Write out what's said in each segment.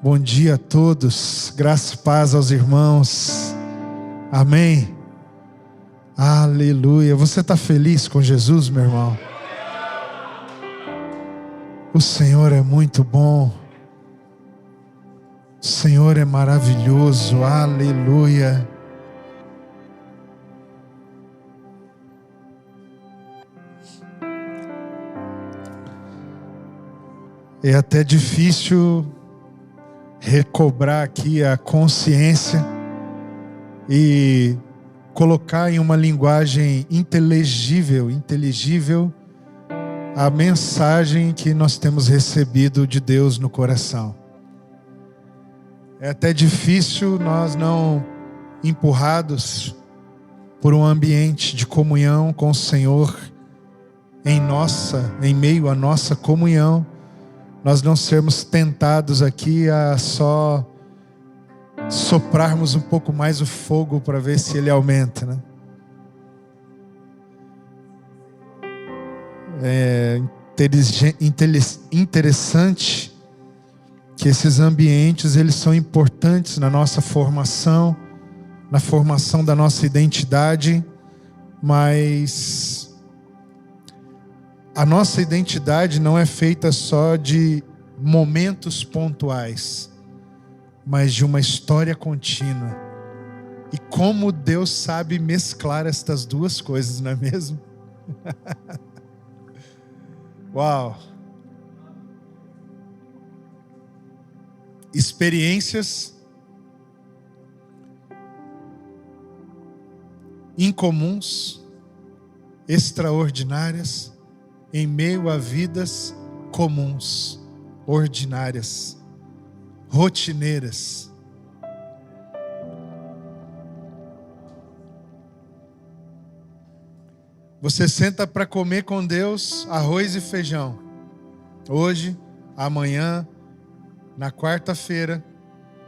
Bom dia a todos, graça e paz aos irmãos, amém, aleluia. Você está feliz com Jesus, meu irmão? O Senhor é muito bom, o Senhor é maravilhoso, aleluia. É até difícil recobrar aqui a consciência e colocar em uma linguagem inteligível a mensagem que nós temos recebido de Deus no coração. É até difícil nós não empurrados por um ambiente de comunhão com o Senhor em meio à nossa comunhão, nós não sermos tentados aqui a só soprarmos um pouco mais o fogo para ver se ele aumenta, né? É interessante que esses ambientes eles são importantes na nossa formação, na formação da nossa identidade, mas a nossa identidade não é feita só de momentos pontuais, mas de uma história contínua. E como Deus sabe mesclar estas duas coisas, não é mesmo? Uau! Experiências incomuns, extraordinárias, em meio a vidas comuns, ordinárias, rotineiras. Você senta para comer com Deus arroz e feijão. Hoje, amanhã, na quarta-feira,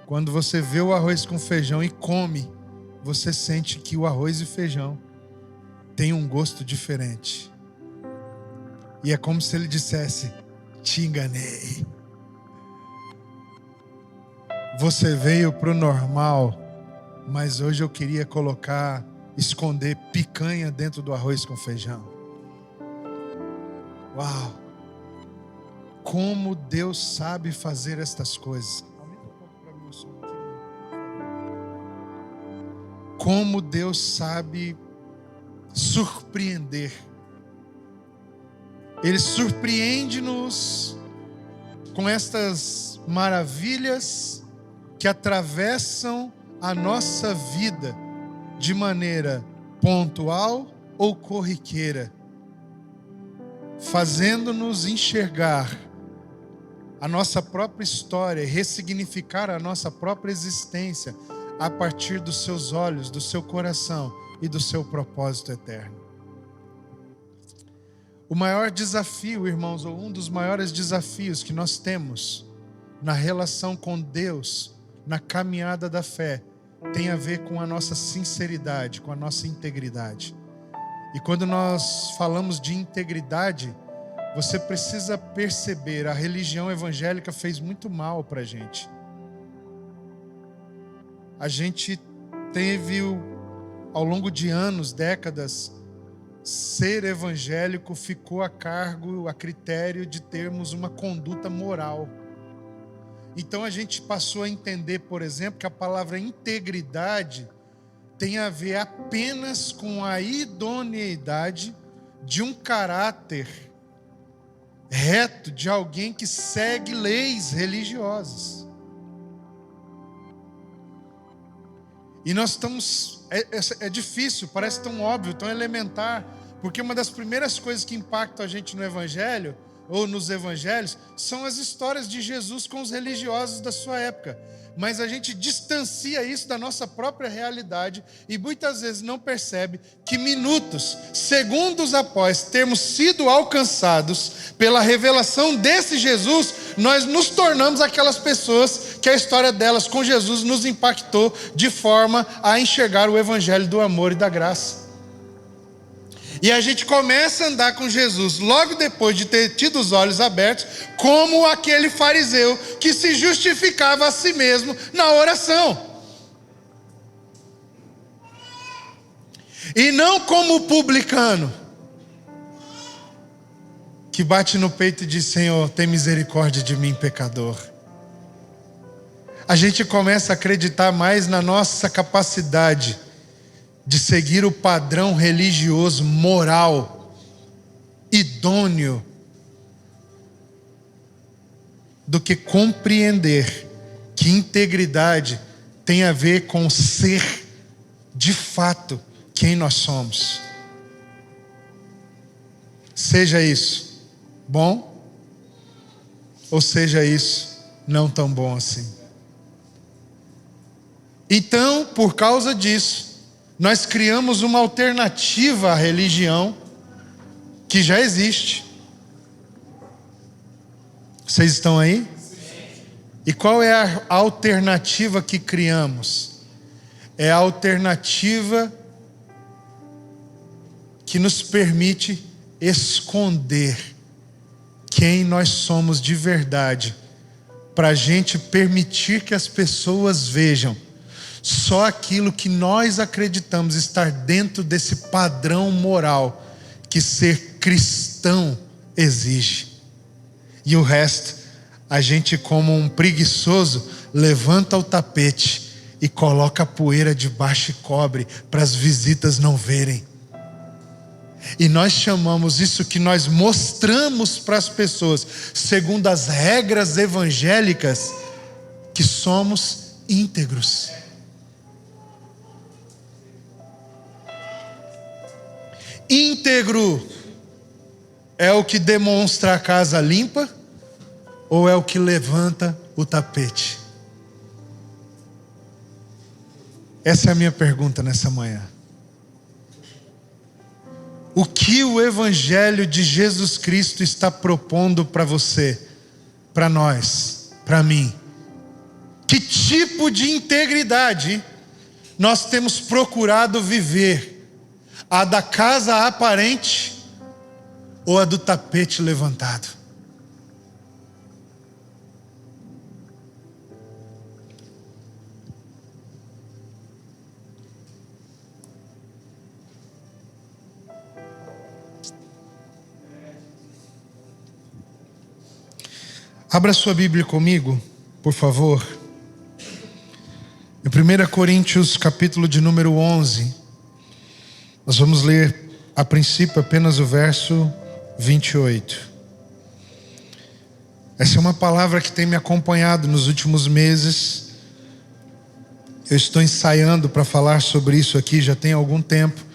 quando você vê o arroz com feijão e come, você sente que o arroz e feijão tem um gosto diferente. E é como se ele dissesse: te enganei. Você veio para o normal, mas hoje eu queria esconder picanha dentro do arroz com feijão. Uau! Como Deus sabe fazer estas coisas. Aumenta um pouco para mim o som aqui. Como Deus sabe surpreender. Ele surpreende-nos com estas maravilhas que atravessam a nossa vida de maneira pontual ou corriqueira, fazendo-nos enxergar a nossa própria história e ressignificar a nossa própria existência a partir dos seus olhos, do seu coração e do seu propósito eterno. O maior desafio, irmãos, ou um dos maiores desafios que nós temos na relação com Deus, na caminhada da fé, tem a ver com a nossa sinceridade, com a nossa integridade. E quando nós falamos de integridade, você precisa perceber, a religião evangélica fez muito mal para a gente. A gente teve, ao longo de anos, décadas, ser evangélico ficou a critério de termos uma conduta moral. Então a gente passou a entender, por exemplo, que a palavra integridade tem a ver apenas com a idoneidade de um caráter reto de alguém que segue leis religiosas. E nós estamos... É difícil, parece tão óbvio, tão elementar, porque uma das primeiras coisas que impactam a gente no Evangelho, ou nos Evangelhos, são as histórias de Jesus com os religiosos da sua época. Mas a gente distancia isso da nossa própria realidade e muitas vezes não percebe que minutos, segundos após termos sido alcançados pela revelação desse Jesus, nós nos tornamos aquelas pessoas que a história delas com Jesus nos impactou de forma a enxergar o Evangelho do amor e da graça. E a gente começa a andar com Jesus logo depois de ter tido os olhos abertos, como aquele fariseu que se justificava a si mesmo na oração. E não como o publicano, que bate no peito e diz: Senhor, tem misericórdia de mim, pecador. A gente começa a acreditar mais na nossa capacidade de seguir o padrão religioso, moral, idôneo, do que compreender que integridade tem a ver com ser, de fato, quem nós somos. Seja isso bom, ou seja isso não tão bom assim. Então, por causa disso, nós criamos uma alternativa à religião que já existe. Vocês estão aí? E qual é a alternativa que criamos? É a alternativa que nos permite esconder quem nós somos de verdade, para a gente permitir que as pessoas vejam só aquilo que nós acreditamos estar dentro desse padrão moral que ser cristão exige. E o resto, a gente, como um preguiçoso, levanta o tapete e coloca a poeira debaixo e cobre para as visitas não verem. E nós chamamos isso que nós mostramos para as pessoas, segundo as regras evangélicas, que somos íntegros. Íntegro é o que demonstra a casa limpa ou é o que levanta o tapete? Essa é a minha pergunta nessa manhã. O que o Evangelho de Jesus Cristo está propondo para você, para nós, para mim? Que tipo de integridade nós temos procurado viver? A da casa aparente ou a do tapete levantado? Abra sua Bíblia comigo, por favor. Em 1 Coríntios, capítulo de número 11. Nós vamos ler, a princípio, apenas o verso 28. Essa é uma palavra que tem me acompanhado nos últimos meses. Eu estou ensaiando para falar sobre isso aqui já tem algum tempo.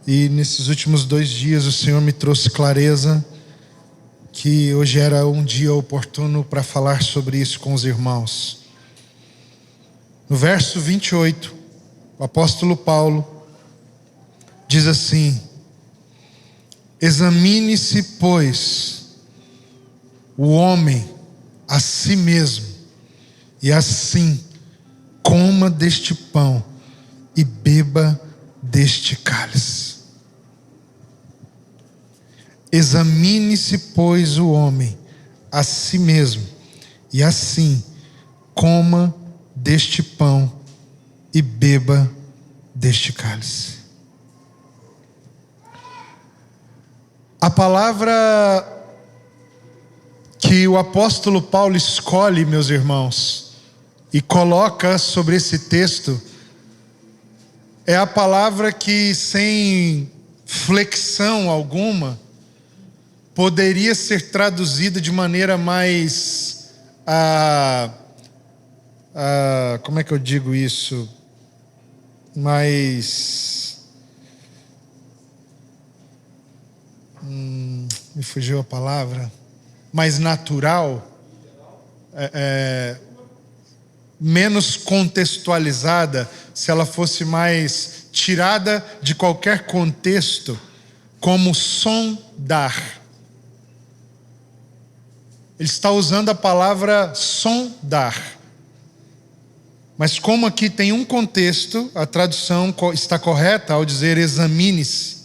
E nesses últimos 2 dias o Senhor me trouxe clareza que hoje era um dia oportuno para falar sobre isso com os irmãos. No verso 28, o apóstolo Paulo diz assim: examine-se, pois, o homem a si mesmo, e assim coma deste pão e beba deste cálice. Examine-se, pois, o homem a si mesmo, e assim coma deste pão e beba deste cálice. A palavra que o apóstolo Paulo escolhe, meus irmãos, e coloca sobre esse texto, é a palavra que, sem flexão alguma, poderia ser traduzida de maneira mais, como é que eu digo isso? Mais, me fugiu a palavra, mais natural, menos contextualizada, se ela fosse mais tirada de qualquer contexto, como sondar. Ele está usando a palavra sondar. Mas como aqui tem um contexto, a tradução está correta ao dizer examine-se.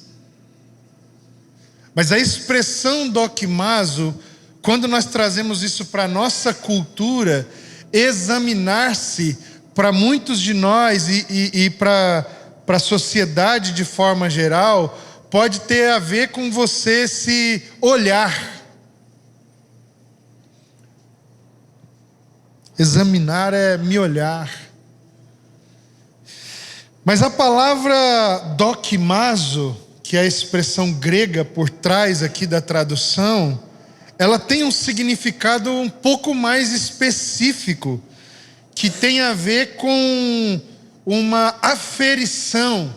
Mas a expressão doquimazo, quando nós trazemos isso para a nossa cultura, examinar-se, para muitos de nós e para a sociedade de forma geral, pode ter a ver com você se olhar. Examinar é me olhar. Mas a palavra dokimazo, que é a expressão grega por trás aqui da tradução, ela tem um significado um pouco mais específico, que tem a ver com uma aferição,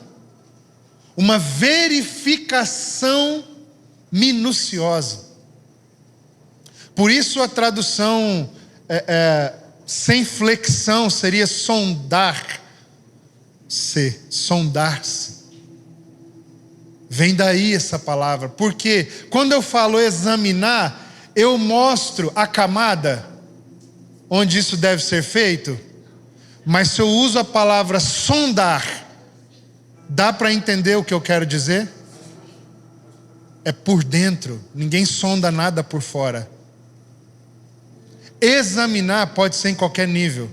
uma verificação minuciosa. Por isso a tradução sem flexão seria sondar-se. Vem daí essa palavra, porque quando eu falo examinar, eu mostro a camada onde isso deve ser feito, mas se eu uso a palavra sondar, dá para entender o que eu quero dizer? É por dentro, ninguém sonda nada por fora. Examinar pode ser em qualquer nível,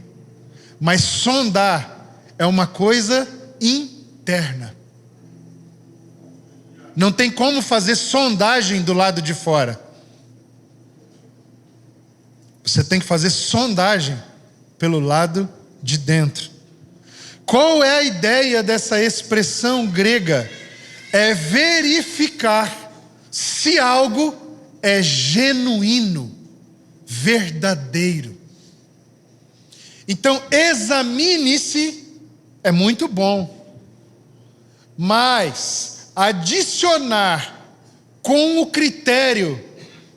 mas sondar é uma coisa interna. Não tem como fazer sondagem do lado de fora. Você tem que fazer sondagem pelo lado de dentro. Qual é a ideia dessa expressão grega? É verificar se algo é genuíno, verdadeiro. Então, examine-se é muito bom, mas adicionar com o critério,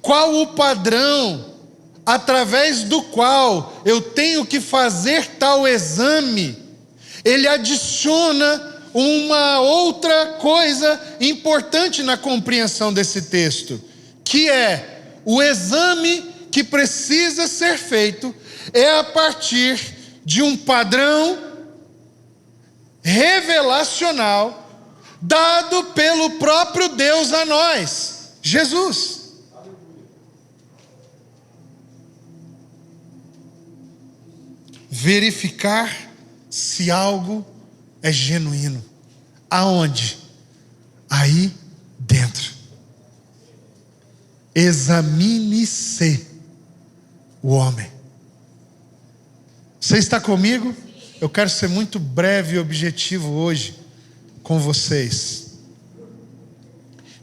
qual o padrão através do qual eu tenho que fazer tal exame, ele adiciona uma outra coisa importante na compreensão desse texto, que é o exame que precisa ser feito é a partir de um padrão revelacional dado pelo próprio Deus a nós, Jesus. Verificar se algo é genuíno. Aonde? Aí dentro. Examine-se o homem. Você está comigo? Eu quero ser muito breve e objetivo hoje com vocês.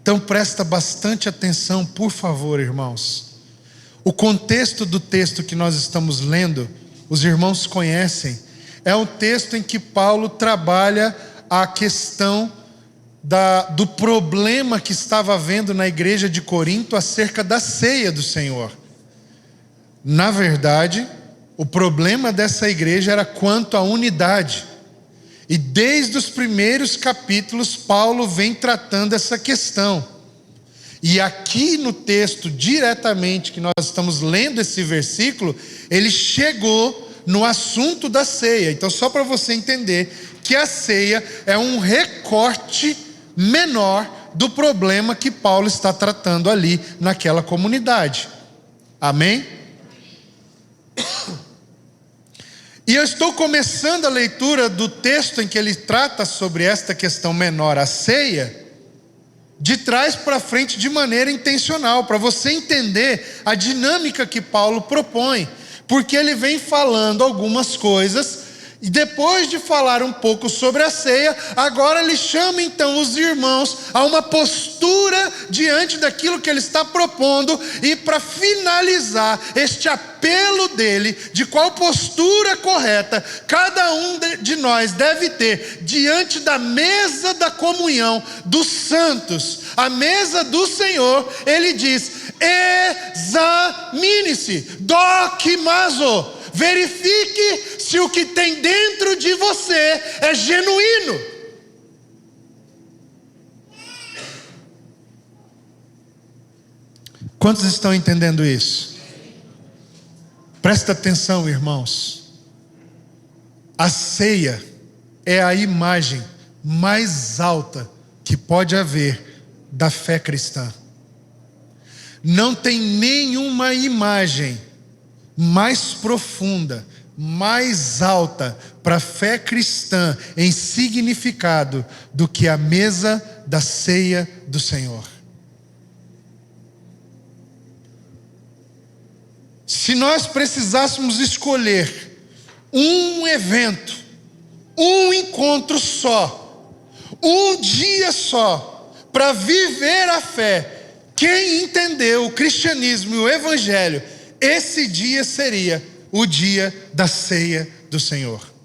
Então presta bastante atenção, por favor, irmãos. O contexto do texto que nós estamos lendo, os irmãos conhecem, é o texto em que Paulo trabalha a questão do problema que estava havendo na igreja de Corinto acerca da ceia do Senhor. Na verdade, o problema dessa igreja era quanto à unidade. E desde os primeiros capítulos, Paulo vem tratando essa questão. E aqui no texto, diretamente, que nós estamos lendo esse versículo, ele chegou no assunto da ceia. Então, só para você entender que a ceia é um recorte menor do problema que Paulo está tratando ali naquela comunidade. Amém? E eu estou começando a leitura do texto em que ele trata sobre esta questão menor, a ceia, de trás para frente de maneira intencional, para você entender a dinâmica que Paulo propõe, porque ele vem falando algumas coisas, e depois de falar um pouco sobre a ceia, agora ele chama então os irmãos a uma postura diante daquilo que ele está propondo, e para finalizar este apelo dele, de qual postura correta cada um de nós deve ter diante da mesa da comunhão dos santos, a mesa do Senhor, ele diz: examine-se, dokimazo. Verifique se o que tem dentro de você é genuíno. Quantos estão entendendo isso? Presta atenção, irmãos. A ceia é a imagem mais alta que pode haver da fé cristã. Não tem nenhuma imagem mais profunda, mais alta para a fé cristã em significado do que a mesa da ceia do Senhor. Se nós precisássemos escolher um evento, um encontro só, um dia só, para viver a fé, quem entendeu o cristianismo e o evangelho, esse dia seria o dia da ceia do Senhor.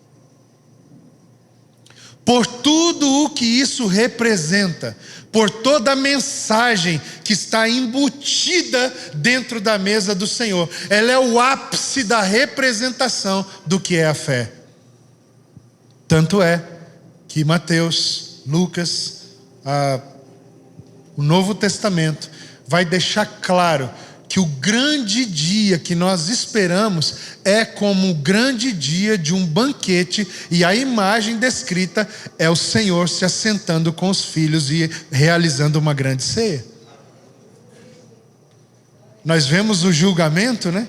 Por tudo o que isso representa, por toda a mensagem que está embutida dentro da mesa do Senhor, ela é o ápice da representação do que é a fé. Tanto é que Mateus, Lucas, o Novo Testamento vai deixar claro que o grande dia que nós esperamos é como o grande dia de um banquete, e a imagem descrita é o Senhor se assentando com os filhos e realizando uma grande ceia. Nós vemos o julgamento, né,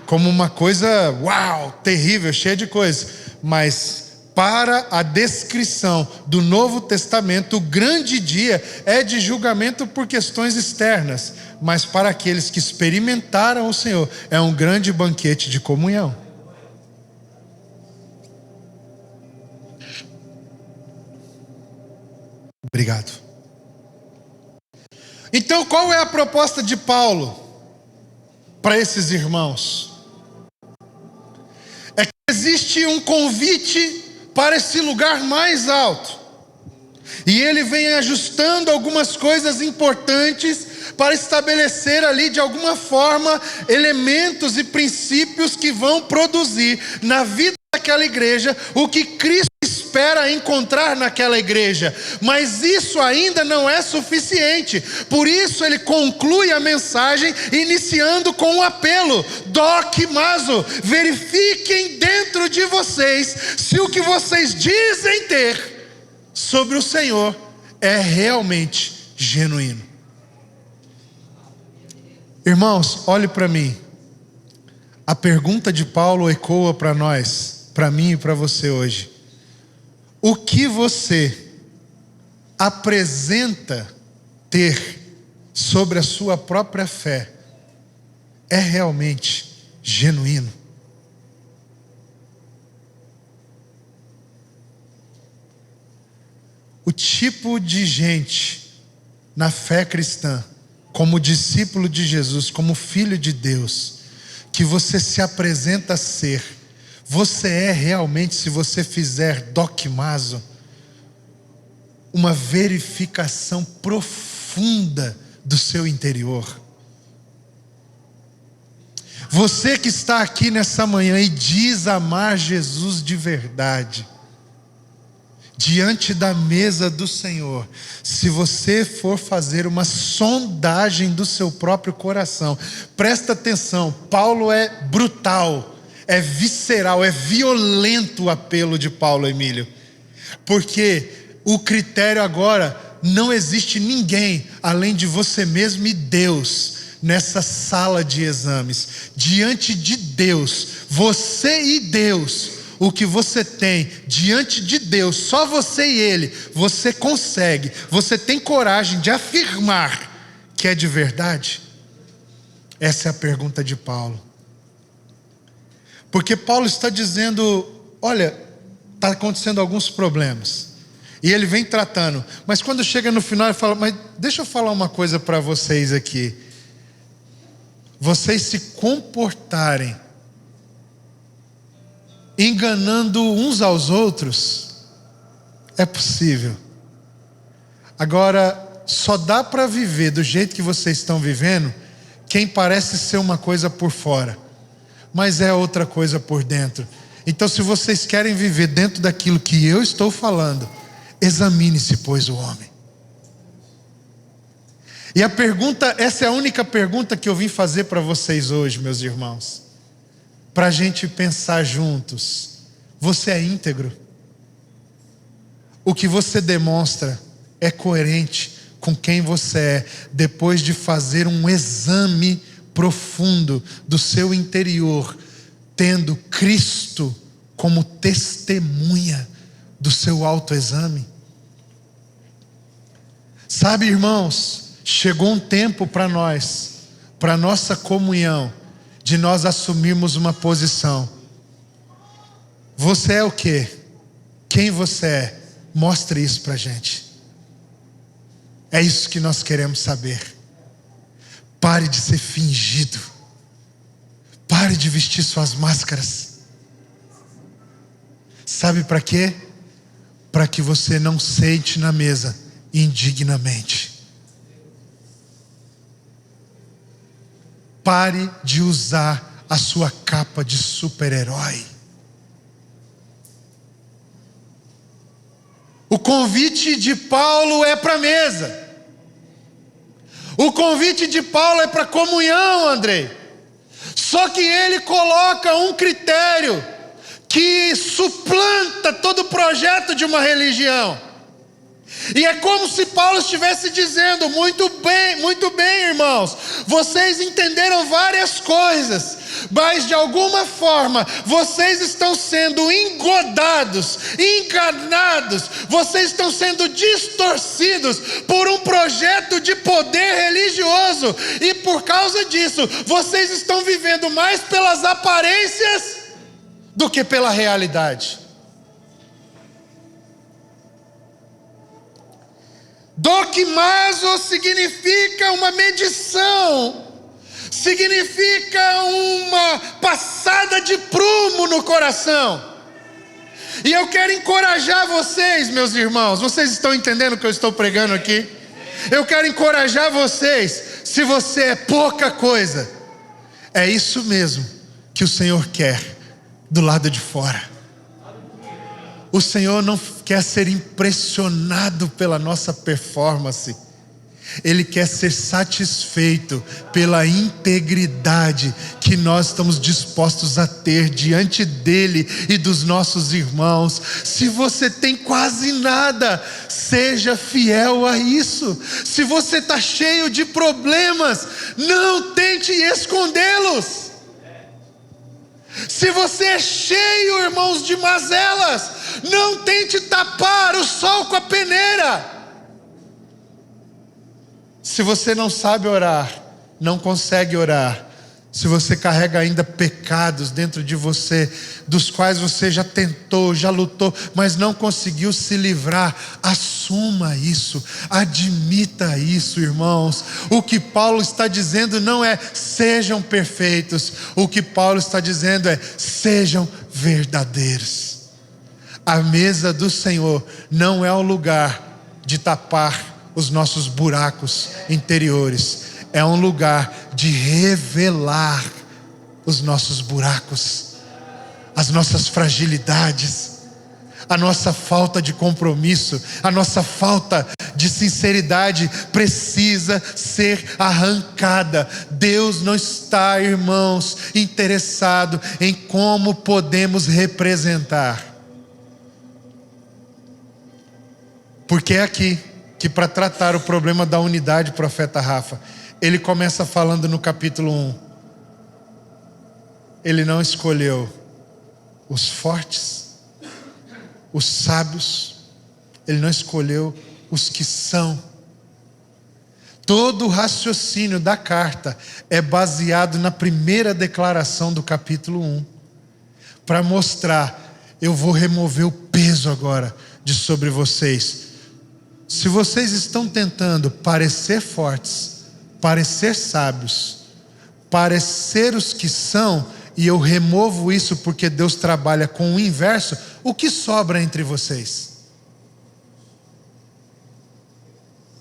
como uma coisa, uau, terrível, cheia de coisas, mas para a descrição do Novo Testamento, o grande dia é de julgamento por questões externas, mas para aqueles que experimentaram o Senhor, é um grande banquete de comunhão. Obrigado. Então, qual é a proposta de Paulo para esses irmãos? É que existe um convite para esse lugar mais alto, e ele vem ajustando algumas coisas importantes para estabelecer ali de alguma forma elementos e princípios que vão produzir na vida daquela igreja o que Cristo espera encontrar naquela igreja. Mas isso ainda não é suficiente. Por isso ele conclui a mensagem iniciando com um apelo: doquimazo, verifiquem dentro de vocês se o que vocês dizem ter sobre o Senhor é realmente genuíno. Irmãos, olhe para mim. A pergunta de Paulo ecoa para nós, para mim e para você hoje. O que você apresenta ter sobre a sua própria fé é realmente genuíno? O tipo de gente na fé cristã, como discípulo de Jesus, como filho de Deus, que você se apresenta a ser, você é realmente, se você fizer doquimazo, uma verificação profunda do seu interior. Você que está aqui nessa manhã e diz amar Jesus de verdade, diante da mesa do Senhor, se você for fazer uma sondagem do seu próprio coração, presta atenção, Paulo é brutal, é visceral, é violento o apelo de Paulo, Emílio, porque o critério agora, não existe ninguém além de você mesmo e Deus nessa sala de exames. Diante de Deus, você e Deus, o que você tem diante de Deus, só você e Ele, você consegue, você tem coragem de afirmar que é de verdade? Essa é a pergunta de Paulo. Porque Paulo está dizendo, olha, está acontecendo alguns problemas, e ele vem tratando, mas quando chega no final ele fala, mas deixa eu falar uma coisa para vocês aqui. Vocês se comportarem enganando uns aos outros, é possível. Agora, só dá para viver do jeito que vocês estão vivendo quem parece ser uma coisa por fora, mas é outra coisa por dentro. Então, se vocês querem viver dentro daquilo que eu estou falando, examine-se, pois, o homem. E a pergunta, essa é a única pergunta que eu vim fazer para vocês hoje, meus irmãos, para a gente pensar juntos. Você é íntegro? O que você demonstra é coerente com quem você é, depois de fazer um exame profundo do seu interior, tendo Cristo como testemunha do seu autoexame? Sabe, irmãos, chegou um tempo para nós, para nossa comunhão, de nós assumirmos uma posição. Você é o quê? Quem você é? Mostre isso para a gente. É isso que nós queremos saber. Pare de ser fingido. Pare de vestir suas máscaras. Sabe para quê? Para que você não sente na mesa indignamente. Pare de usar a sua capa de super-herói. O convite de Paulo é para a mesa. O convite de Paulo é para comunhão, Andrei. Só que ele coloca um critério que suplanta todo o projeto de uma religião. E é como se Paulo estivesse dizendo: muito bem, irmãos, vocês entenderam várias coisas, mas de alguma forma vocês estão sendo engodados, enganados, vocês estão sendo distorcidos por um projeto de poder religioso, e por causa disso vocês estão vivendo mais pelas aparências do que pela realidade. Dokimazo significa uma medição, significa uma passada de prumo no coração. E eu quero encorajar vocês, meus irmãos. Vocês estão entendendo o que eu estou pregando aqui? Eu quero encorajar vocês. Se você é pouca coisa, é isso mesmo que o Senhor quer do lado de fora. O Senhor não quer ser impressionado pela nossa performance. Ele quer ser satisfeito pela integridade que nós estamos dispostos a ter diante dele e dos nossos irmãos. Se você tem quase nada, seja fiel a isso. Se você está cheio de problemas, não tente escondê-los. Se você é cheio, irmãos, de mazelas, não tente tapar o sol com a peneira. Se você não sabe orar, não consegue orar, se você carrega ainda pecados dentro de você, dos quais você já tentou, já lutou, mas não conseguiu se livrar, assuma isso, admita isso, irmãos. O que Paulo está dizendo não é sejam perfeitos, o que Paulo está dizendo é sejam verdadeiros. A mesa do Senhor não é o lugar de tapar os nossos buracos interiores, é um lugar de revelar os nossos buracos, as nossas fragilidades, a nossa falta de compromisso, a nossa falta de sinceridade precisa ser arrancada. Deus não está, irmãos, interessado em como podemos representar. Porque é aqui que, para tratar o problema da unidade, profeta Rafa, ele começa falando no capítulo 1. Ele não escolheu os fortes, os sábios, ele não escolheu os que são. Todo o raciocínio da carta é baseado na primeira declaração do capítulo 1, para mostrar: eu vou remover o peso agora de sobre vocês. Se vocês estão tentando parecer fortes, parecer sábios, parecer os que são, e eu removo isso porque Deus trabalha com o inverso, o que sobra entre vocês?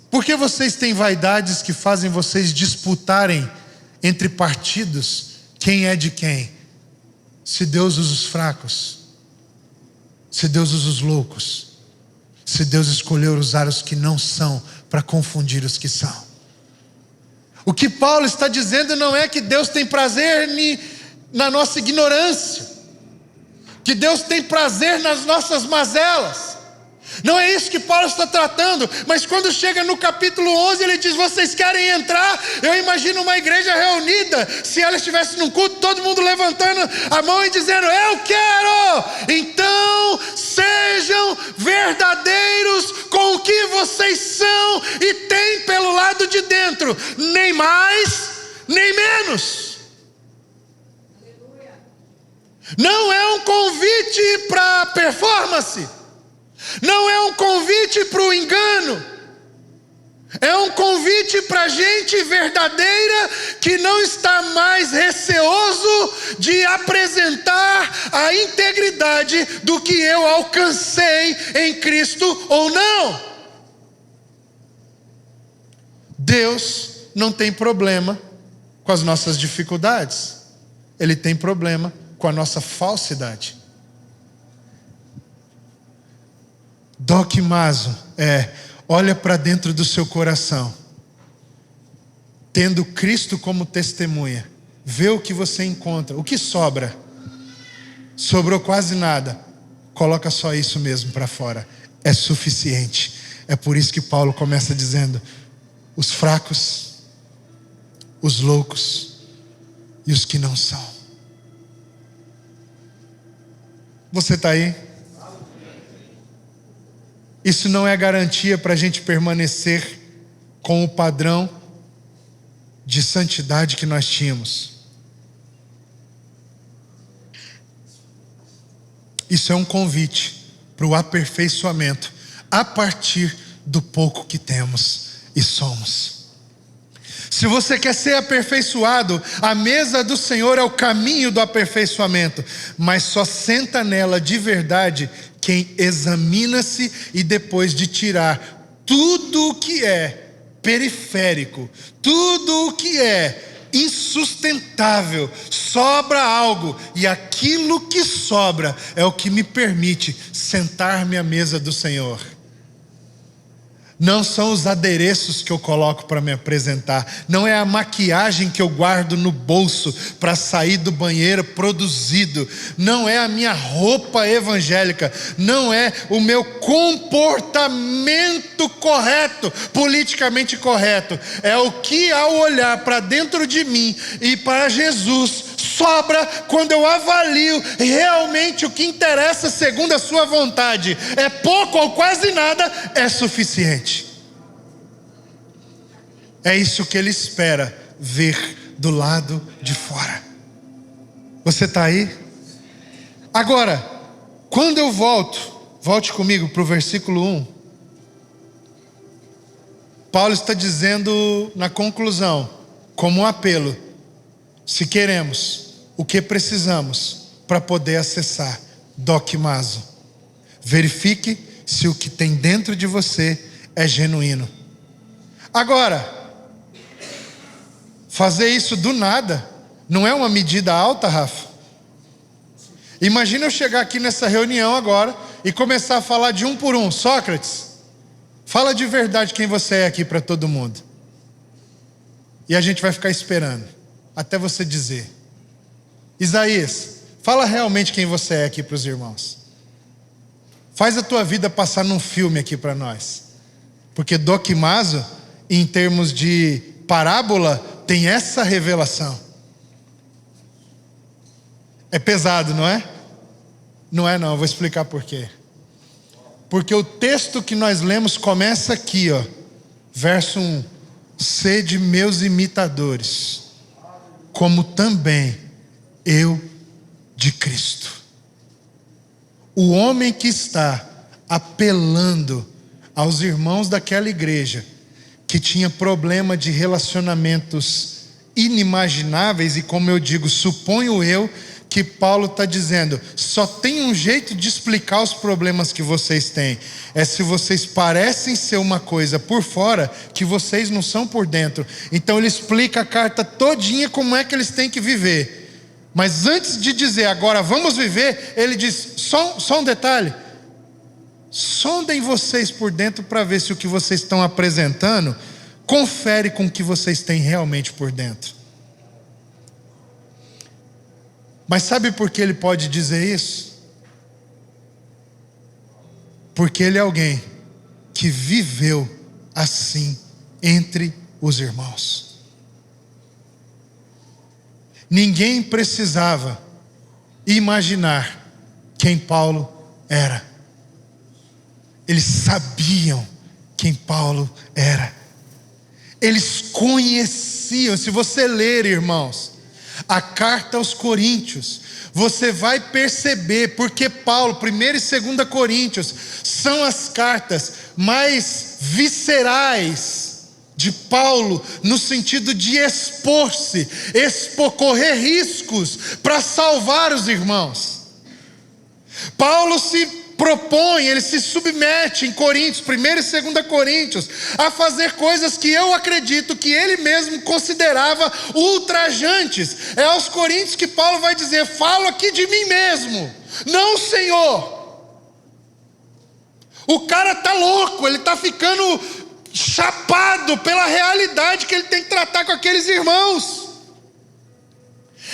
Porque vocês têm vaidades que fazem vocês disputarem entre partidos quem é de quem? Se Deus usa os fracos, se Deus usa os loucos, se Deus escolheu usar os que não são para confundir os que são. O que Paulo está dizendo não é que Deus tem prazer na nossa ignorância, que Deus tem prazer nas nossas mazelas, Não é isso que Paulo está tratando, mas quando chega no capítulo 11, ele diz: vocês querem entrar? Eu imagino uma igreja reunida, se ela estivesse num culto, todo mundo levantando a mão e dizendo: eu quero! Então, sejam verdadeiros com o que vocês são e têm pelo lado de dentro, nem mais, nem menos. Não é um convite para performance. Não é um convite para o engano, é um convite para gente verdadeira que não está mais receoso de apresentar a integridade do que eu alcancei em Cristo ou não. Deus não tem problema com as nossas dificuldades, Ele tem problema com a nossa falsidade. Dokimazo olha para dentro do seu coração, tendo Cristo como testemunha, vê o que você encontra, o que sobra. Sobrou quase nada, coloca só isso mesmo para fora, é suficiente. É por isso que Paulo começa dizendo: os fracos, os loucos e os que não são. Você está aí? Isso não é garantia para a gente permanecer com o padrão de santidade que nós tínhamos. Isso é um convite para o aperfeiçoamento a partir do pouco que temos e somos. Se você quer ser aperfeiçoado, a mesa do Senhor é o caminho do aperfeiçoamento, mas só senta nela de verdade quem examina-se e depois de tirar tudo o que é periférico, tudo o que é insustentável, sobra algo, e aquilo que sobra é o que me permite sentar-me à mesa do Senhor. Não são os adereços que eu coloco para me apresentar, não é a maquiagem que eu guardo no bolso para sair do banheiro produzido, não é a minha roupa evangélica, não é o meu comportamento correto, politicamente correto, é o que ao olhar para dentro de mim e para Jesus sobra quando eu avalio realmente o que interessa segundo a sua vontade. É pouco ou quase nada, é suficiente. É isso que Ele espera ver do lado de fora. Você está aí? Agora, quando eu volte comigo para o versículo 1. Paulo está dizendo na conclusão, como um apelo: se queremos o que precisamos para poder acessar Dokimazo, verifique se o que tem dentro de você é genuíno. Agora, fazer isso do nada não é uma medida alta, Rafa? Imagina eu chegar aqui nessa reunião agora e começar a falar de um por um. Sócrates, fala de verdade quem você é aqui para todo mundo. E a gente vai ficar esperando até você dizer. Isaías, fala realmente quem você é aqui para os irmãos. Faz a tua vida passar num filme aqui para nós. Porque Dokimazo, em termos de parábola, tem essa revelação. É pesado, não é? Não é não, eu vou explicar por quê. Porque o texto que nós lemos começa aqui, ó, verso 1. Sede meus imitadores, como também eu de Cristo. O homem que está apelando aos irmãos daquela igreja, que tinha problema de relacionamentos inimagináveis, e como eu digo, suponho eu que Paulo está dizendo, só tem um jeito de explicar os problemas que vocês têm, é se vocês parecem ser uma coisa por fora, que vocês não são por dentro. Então ele explica a carta todinha como é que eles têm que viver. Mas antes de dizer agora vamos viver, ele diz, só um detalhe, sondem vocês por dentro para ver se o que vocês estão apresentando confere com o que vocês têm realmente por dentro. Mas sabe por que ele pode dizer isso? porque ele é alguém que viveu assim entre os irmãos. Ninguém precisava imaginar quem Paulo era. Eles sabiam quem Paulo era. Eles conheciam. Se você ler, irmãos, a carta aos Coríntios, você vai perceber porque Paulo, 1ª e 2ª Coríntios, são as cartas mais viscerais de Paulo, no sentido de expor-se, correr riscos para salvar os irmãos. Paulo se propõe, ele se submete em Coríntios, 1ª e 2ª Coríntios, a fazer coisas que eu acredito que ele mesmo considerava ultrajantes. É aos Coríntios que Paulo vai dizer: falo aqui de mim mesmo, não, Senhor. O cara está louco, ele está ficando chapado pela realidade que ele tem que tratar com aqueles irmãos.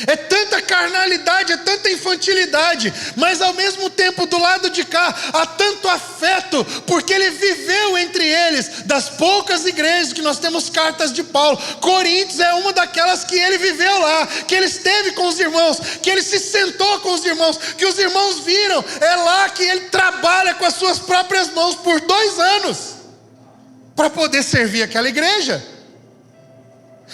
É tanta carnalidade, é tanta infantilidade, mas ao mesmo tempo do lado de cá há tanto afeto, porque ele viveu entre eles. Das poucas igrejas que nós temos cartas de Paulo, Coríntios é uma daquelas que ele viveu lá, que ele esteve com os irmãos, que ele se sentou com os irmãos, que os irmãos viram. É lá que ele trabalha com as suas próprias mãos por 2 anos para poder servir aquela igreja.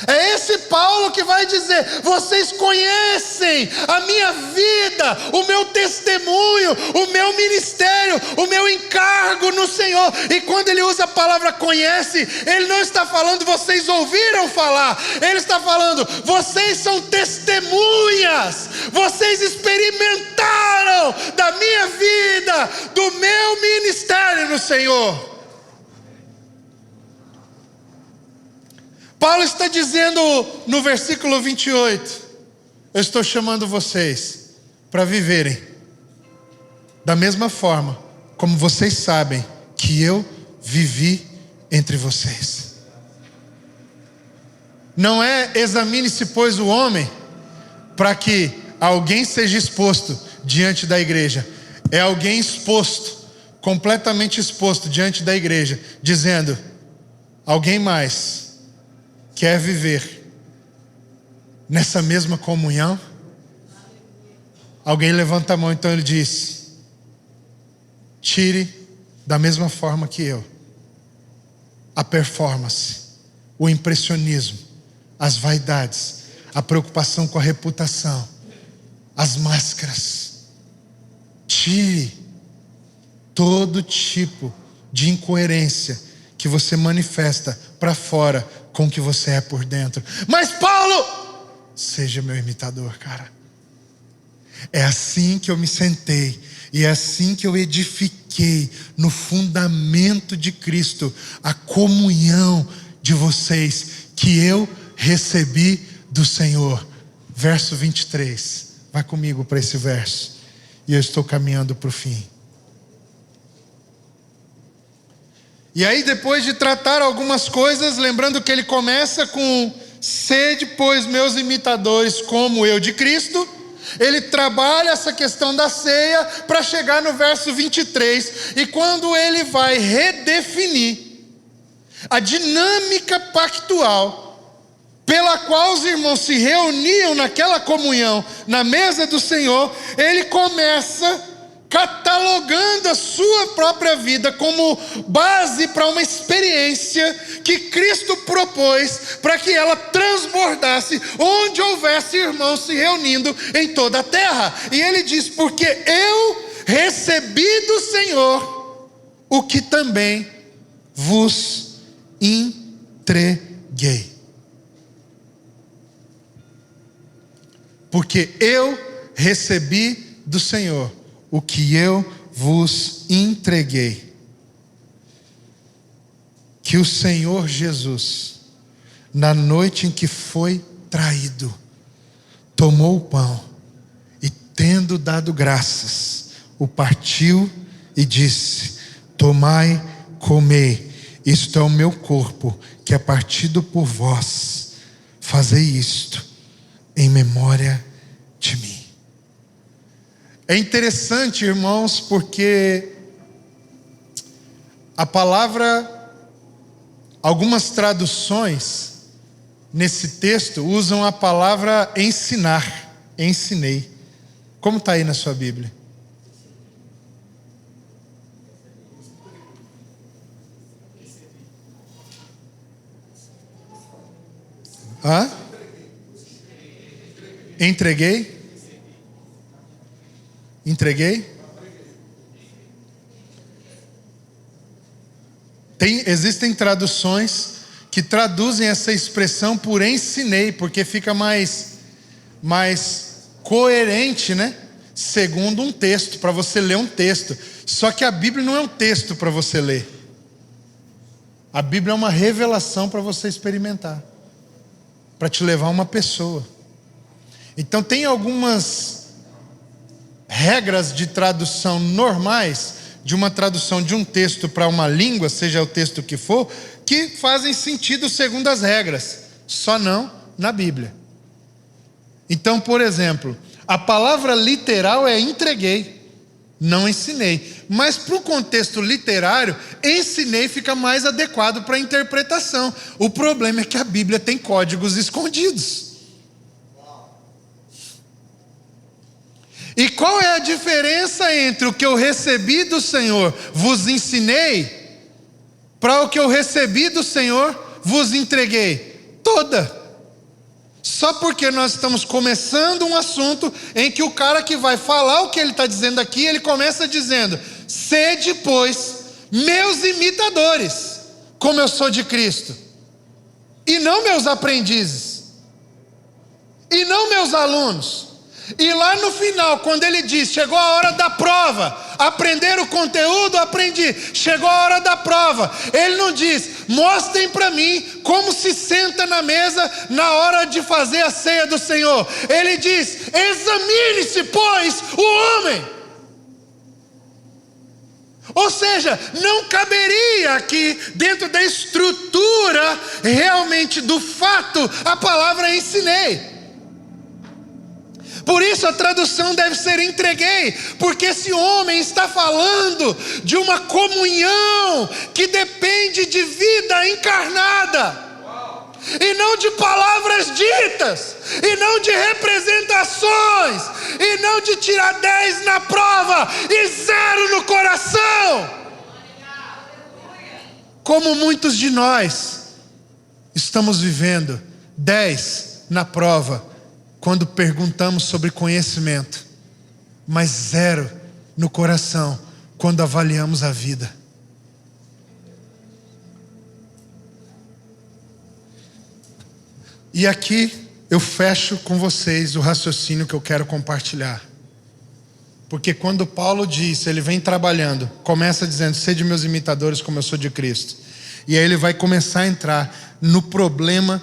É esse Paulo que vai dizer: vocês conhecem a minha vida, o meu testemunho, o meu ministério, o meu encargo no Senhor. E quando ele usa a palavra conhece, ele não está falando vocês ouviram falar, ele está falando vocês são testemunhas, vocês experimentaram da minha vida, do meu ministério no Senhor. Paulo está dizendo no versículo 28, eu estou chamando vocês para viverem da mesma forma como vocês sabem que eu vivi entre vocês. Não é examine-se pois o homem para que alguém seja exposto diante da igreja. É alguém exposto, completamente exposto diante da igreja, dizendo: alguém mais quer viver nessa mesma comunhão? Alguém levanta a mão. Então ele diz: tire da mesma forma que eu a performance, o impressionismo, as vaidades, a preocupação com a reputação, as máscaras. Tire todo tipo de incoerência que você manifesta para fora com o que você é por dentro. Mas Paulo, seja meu imitador, cara. É assim que eu me sentei, e é assim que eu edifiquei no fundamento de Cristo a comunhão de vocês que eu recebi do Senhor. Verso 23, vai comigo para esse verso, e eu estou caminhando para o fim. E aí, depois de tratar algumas coisas, lembrando que ele começa com: sede, pois, meus imitadores, como eu de Cristo. Ele trabalha essa questão da ceia para chegar no verso 23. E quando ele vai redefinir a dinâmica pactual pela qual os irmãos se reuniam naquela comunhão, na mesa do Senhor, ele começa catalogando a sua própria vida como base para uma experiência que Cristo propôs para que ela transbordasse onde houvesse irmãos se reunindo em toda a terra. E ele diz: porque eu recebi do Senhor o que também vos entreguei. Porque eu recebi do Senhor o que eu vos entreguei. Que o Senhor Jesus, na noite em que foi traído, tomou o pão e, tendo dado graças, o partiu e disse: tomai, comei, isto é o meu corpo, que é partido por vós, fazei isto em memória de mim. É interessante, irmãos, porque A palavra, algumas traduções nesse texto usam a palavra ensinar, ensinei. Como está aí na sua Bíblia? Hã? Entreguei? Entreguei? Existem traduções que traduzem essa expressão por ensinei, porque fica mais coerente, né? Segundo um texto, para você ler um texto. Só que a Bíblia não é um texto para você ler. A Bíblia é uma revelação para você experimentar, para te levar a uma pessoa. Então tem algumas regras de tradução normais, de uma tradução de um texto para uma língua, seja o texto que for, que fazem sentido segundo as regras, só não na Bíblia. Então, por exemplo, a palavra literal é entreguei, não ensinei. Mas para o contexto literário, ensinei fica mais adequado para a interpretação. O problema é que a Bíblia tem códigos escondidos. E qual é a diferença entre o que eu recebi do Senhor, vos ensinei, para o que eu recebi do Senhor, vos entreguei? Toda. Só porque nós estamos começando um assunto em que o cara que vai falar o que ele está dizendo aqui, ele começa dizendo: sede, pois, meus imitadores, como eu sou de Cristo, e não meus aprendizes, e não meus alunos. E lá no final, quando ele diz, chegou a hora da prova, aprender o conteúdo, aprendi, chegou a hora da prova, ele não diz, mostrem para mim como se senta na mesa na hora de fazer a ceia do Senhor. Ele diz, examine-se, pois, o homem. Ou seja, não caberia aqui dentro da estrutura realmente do fato a palavra ensinei. Por isso a tradução deve ser entreguei, porque esse homem está falando de uma comunhão que depende de vida encarnada, e não de palavras ditas, e não de representações, e não de tirar 10 na prova e 0 no coração, como muitos de nós estamos vivendo 10 na prova, quando perguntamos sobre conhecimento, mas 0 no coração, quando avaliamos a vida. E aqui eu fecho com vocês o raciocínio que eu quero compartilhar. Porque quando Paulo diz, ele vem trabalhando, começa dizendo, sede meus imitadores como eu sou de Cristo. E aí ele vai começar a entrar no problema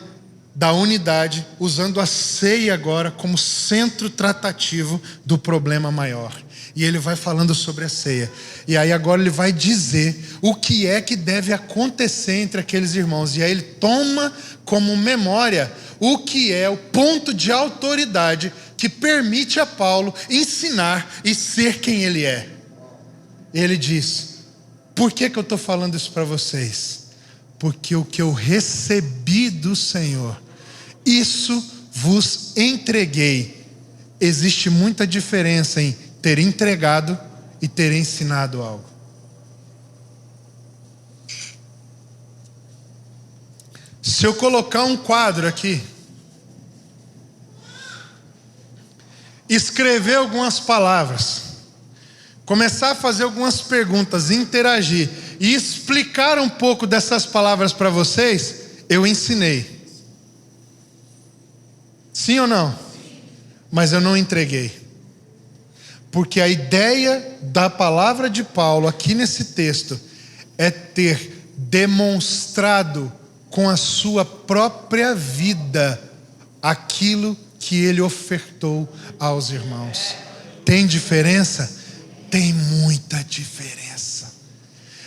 da unidade, usando a ceia agora como centro tratativo do problema maior. E ele vai falando sobre a ceia. E aí agora ele vai dizer o que é que deve acontecer entre aqueles irmãos. E aí ele toma como memória o que é o ponto de autoridade que permite a Paulo ensinar e ser quem ele é. Ele diz, por que eu estou falando isso para vocês? Porque o que eu recebi do Senhor, isso vos entreguei. Existe muita diferença em ter entregado e ter ensinado algo. Se eu colocar um quadro aqui, escrever algumas palavras, começar a fazer algumas perguntas, interagir e explicar um pouco dessas palavras para vocês, eu ensinei. Sim ou não? Mas eu não entreguei. Porque a ideia da palavra de Paulo aqui nesse texto é ter demonstrado com a sua própria vida aquilo que ele ofertou aos irmãos. Tem diferença? Tem muita diferença.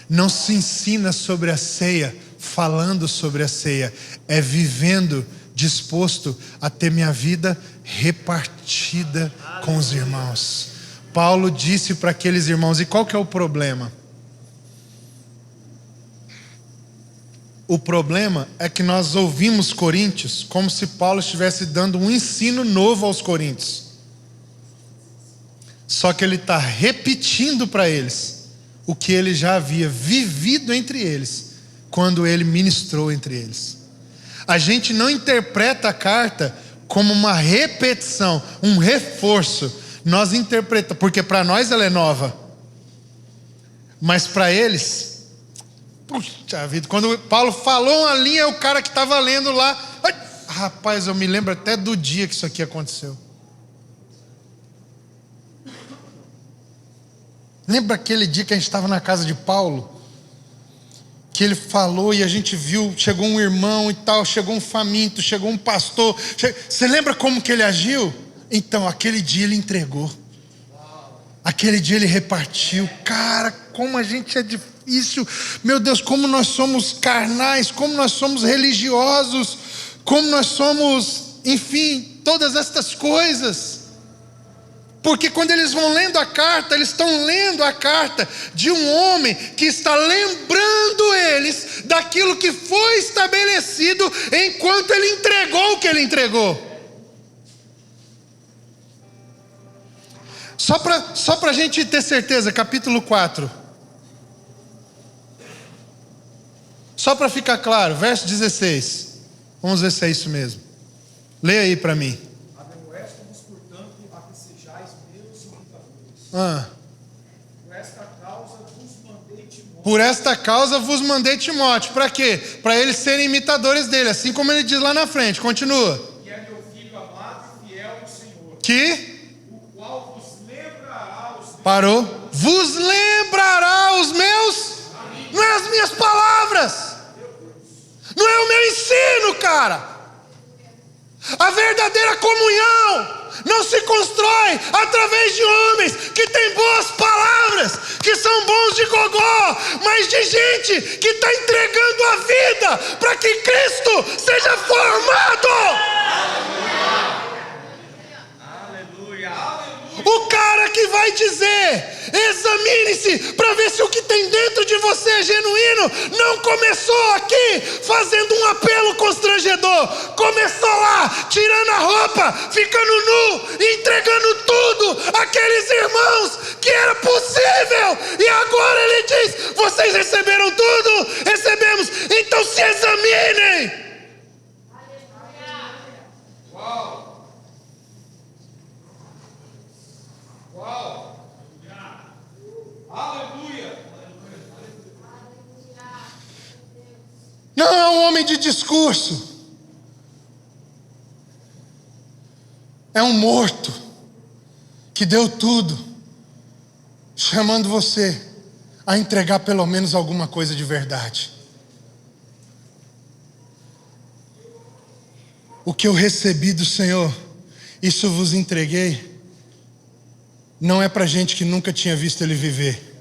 Não se ensina sobre a ceia falando sobre a ceia, é vivendo disposto a ter minha vida repartida com os irmãos. Paulo disse para aqueles irmãos, e qual que é o problema? O problema é que nós ouvimos Coríntios como se Paulo estivesse dando um ensino novo aos coríntios. Só que ele está repetindo para eles o que ele já havia vivido entre eles, quando ele ministrou entre eles. A gente não interpreta a carta como uma repetição, um reforço. Nós interpretamos, porque para nós ela é nova. Mas para eles, puxa vida, quando Paulo falou uma linha, o cara que estava lendo lá, ai, rapaz, eu me lembro até do dia que isso aqui aconteceu. Lembra aquele dia que a gente estava na casa de Paulo? Que ele falou e a gente viu, chegou um irmão e tal, chegou um faminto, chegou um pastor. Você lembra como que ele agiu? Então, aquele dia ele entregou. Aquele dia ele repartiu. Cara, como a gente é difícil. Meu Deus, como nós somos carnais, como nós somos religiosos, como nós somos, enfim, todas estas coisas. Porque quando eles vão lendo a carta, eles estão lendo a carta de um homem que está lembrando eles daquilo que foi estabelecido enquanto ele entregou o que ele entregou. Só para a gente ter certeza, capítulo 4. Só para ficar claro, verso 16. Vamos ver se é isso mesmo. Leia aí para mim. Ademoestem-vos, portanto, a que sejais meus imitadores. Por esta causa vos mandei Timóteo. Por esta causa vos mandei Timóteo. Para quê? Para eles serem imitadores dele, assim como ele diz lá na frente. Continua. Que é meu filho amado e fiel no Senhor. Que? O qual vos lembrará os meus... Parou. Vos lembrará os meus... Não é as minhas palavras. Não é o meu ensino, cara. A verdadeira comunhão não se constrói através de homens que têm boas palavras, que são bons de gogó, mas de gente que está entregando a vida para que Cristo seja formado. O cara que vai dizer, examine-se para ver se o que tem dentro de você é genuíno, não começou aqui fazendo um apelo constrangedor, começou lá, tirando a roupa, ficando nu, entregando tudo àqueles irmãos que era possível, e agora ele diz, vocês receberam tudo? Recebemos, então se examinem. Não é um homem de discurso. É um morto que deu tudo, chamando você a entregar pelo menos alguma coisa de verdade. O que eu recebi do Senhor, isso vos entreguei. Não é para gente que nunca tinha visto ele viver.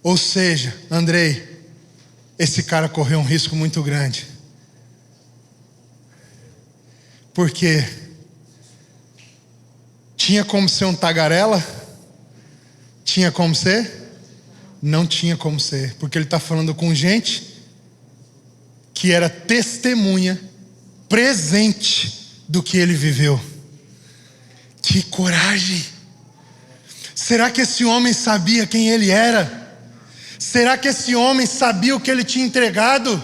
Ou seja, Andrei, esse cara correu um risco muito grande. Porque tinha como ser um tagarela? Tinha como ser? Não tinha como ser. Porque ele está falando com gente que era testemunha, presente do que ele viveu. Que coragem! Será que esse homem sabia quem ele era? Será que esse homem sabia o que ele tinha entregado?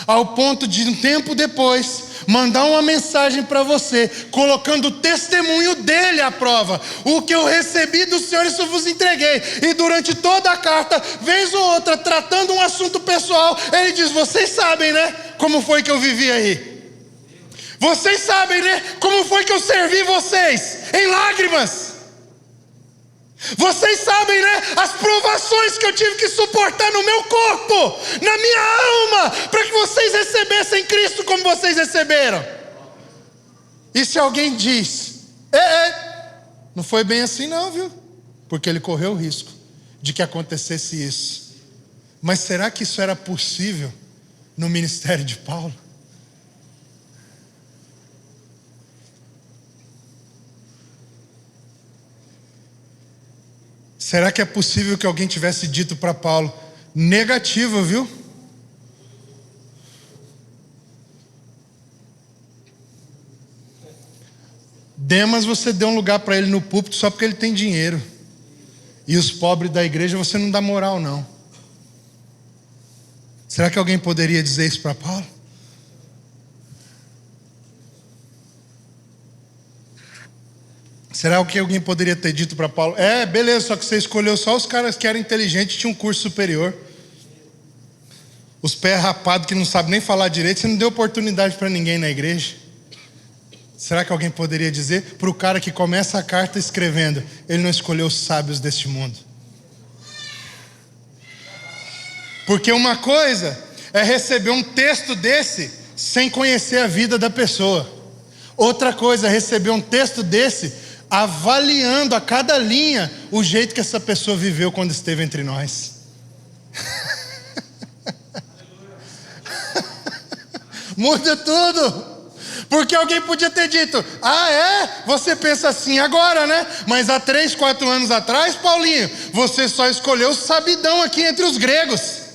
Ao ponto de, um tempo depois, mandar uma mensagem para você, colocando o testemunho dele à prova. O que eu recebi do Senhor, isso vos entreguei. E durante toda a carta, vez ou outra, tratando um assunto pessoal, ele diz, vocês sabem, né? Como foi que eu vivi aí? Vocês sabem, né? Como foi que eu servi vocês? Em lágrimas. Vocês sabem, né? As provações que eu tive que suportar no meu corpo, na minha alma, para que vocês recebessem Cristo como vocês receberam. E se alguém diz, não foi bem assim não, viu? Porque ele correu o risco de que acontecesse isso. Mas será que isso era possível no ministério de Paulo? Será que é possível que alguém tivesse dito para Paulo, negativo, viu? Demas, você deu um lugar para ele no púlpito só porque ele tem dinheiro. E os pobres da igreja você não dá moral, não. Será que alguém poderia dizer isso para Paulo? Será que alguém poderia ter dito para Paulo: beleza, só que você escolheu só os caras que eram inteligentes e tinham um curso superior. Os pés rapados que não sabem nem falar direito, você não deu oportunidade para ninguém na igreja. Será que alguém poderia dizer para o cara que começa a carta escrevendo: ele não escolheu os sábios deste mundo? Porque uma coisa é receber um texto desse sem conhecer a vida da pessoa. Outra coisa é receber um texto desse avaliando a cada linha o jeito que essa pessoa viveu quando esteve entre nós. Muda tudo. Porque alguém podia ter dito: você pensa assim agora, né? Mas há 3, 4 anos atrás, Paulinho, você só escolheu o sabidão aqui entre os gregos.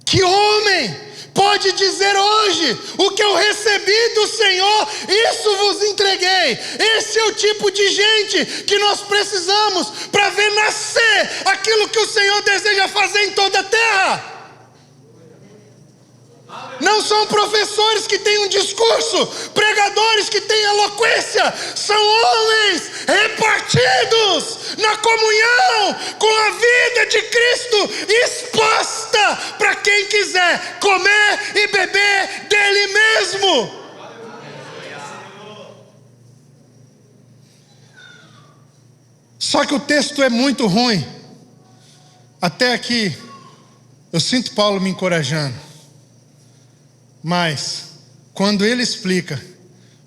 Que homem pode dizer hoje: o que eu recebi do Senhor, isso vos entreguei? Esse é o tipo de gente que nós precisamos para ver nascer aquilo que o Senhor deseja fazer em toda a terra. Não são professores que têm um discurso, pregadores que têm eloquência, são homens repartidos na comunhão com a vida de Cristo, exposta para quem quiser comer e beber dele mesmo. Só que o texto é muito ruim. Até aqui eu sinto Paulo me encorajando. Mas, quando ele explica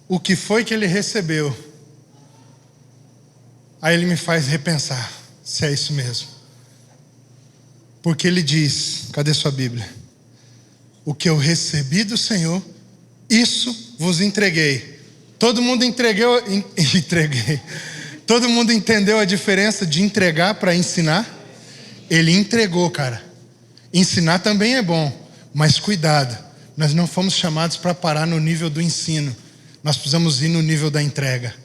o que foi que ele recebeu, aí ele me faz repensar se é isso mesmo. Porque ele diz, cadê sua Bíblia? O que eu recebi do Senhor, isso vos entreguei. Todo mundo entreguei. Todo mundo entendeu a diferença de entregar para ensinar? Ele entregou, cara. Ensinar também é bom, mas cuidado. Nós não fomos chamados para parar no nível do ensino. Nós precisamos ir no nível da entrega.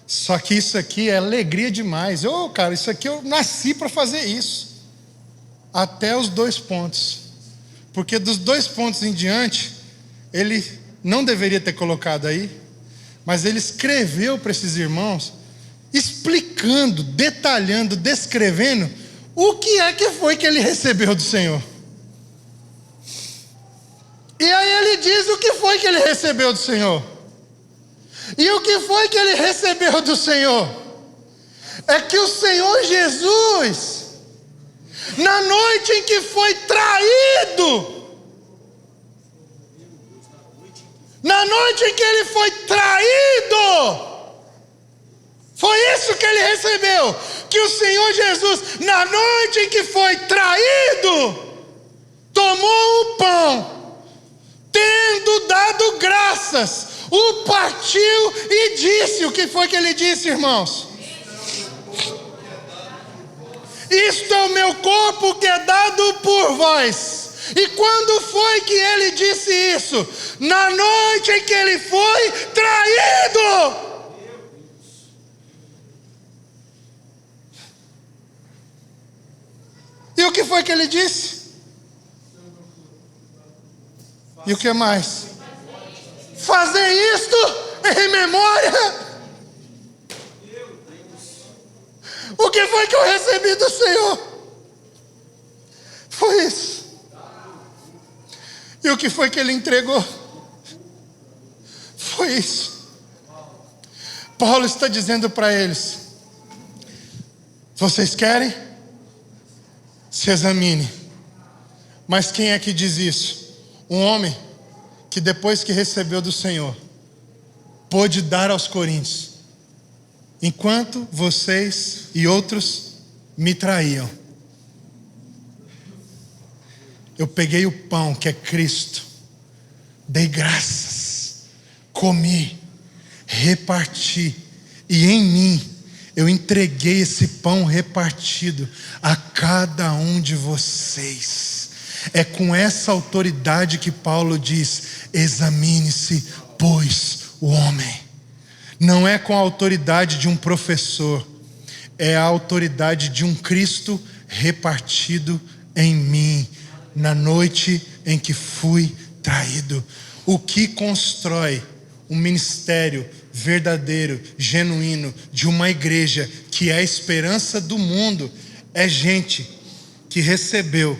Só que isso aqui é alegria demais. Cara, isso aqui eu nasci para fazer isso. Até os 2 pontos. Porque dos 2 pontos em diante, ele não deveria ter colocado aí, mas ele escreveu para esses irmãos, explicando, detalhando, descrevendo o que é que foi que ele recebeu do Senhor. E aí ele diz o que foi que ele recebeu do Senhor. E o que foi que ele recebeu do Senhor? É que o Senhor Jesus, na noite em que foi traído, na noite em que ele foi traído, foi isso que ele recebeu. Que o Senhor Jesus, na noite em que foi traído, tomou o pão, tendo dado graças, o partiu e disse. O que foi que ele disse, irmãos? Isto é o meu corpo que é dado por vós. E quando foi que ele disse isso? Na noite em que ele foi traído. E o que foi que ele disse? E o que mais? Fazer isto em memória. O que foi que eu recebi do Senhor? Foi isso. E o que foi que ele entregou? Foi isso. Paulo está dizendo para eles: vocês querem? Se examine. Mas quem é que diz isso? Um homem que depois que recebeu do Senhor, pôde dar aos coríntios: enquanto vocês e outros me traíam, eu peguei o pão que é Cristo, dei graças, comi, reparti, e em mim eu entreguei esse pão repartido a cada um de vocês. É com essa autoridade que Paulo diz: examine-se, pois, o homem. Não é com a autoridade de um professor, é a autoridade de um Cristo repartido em mim, na noite em que fui traído. O que constrói um ministério verdadeiro, genuíno, de uma igreja que é a esperança do mundo, é gente que recebeu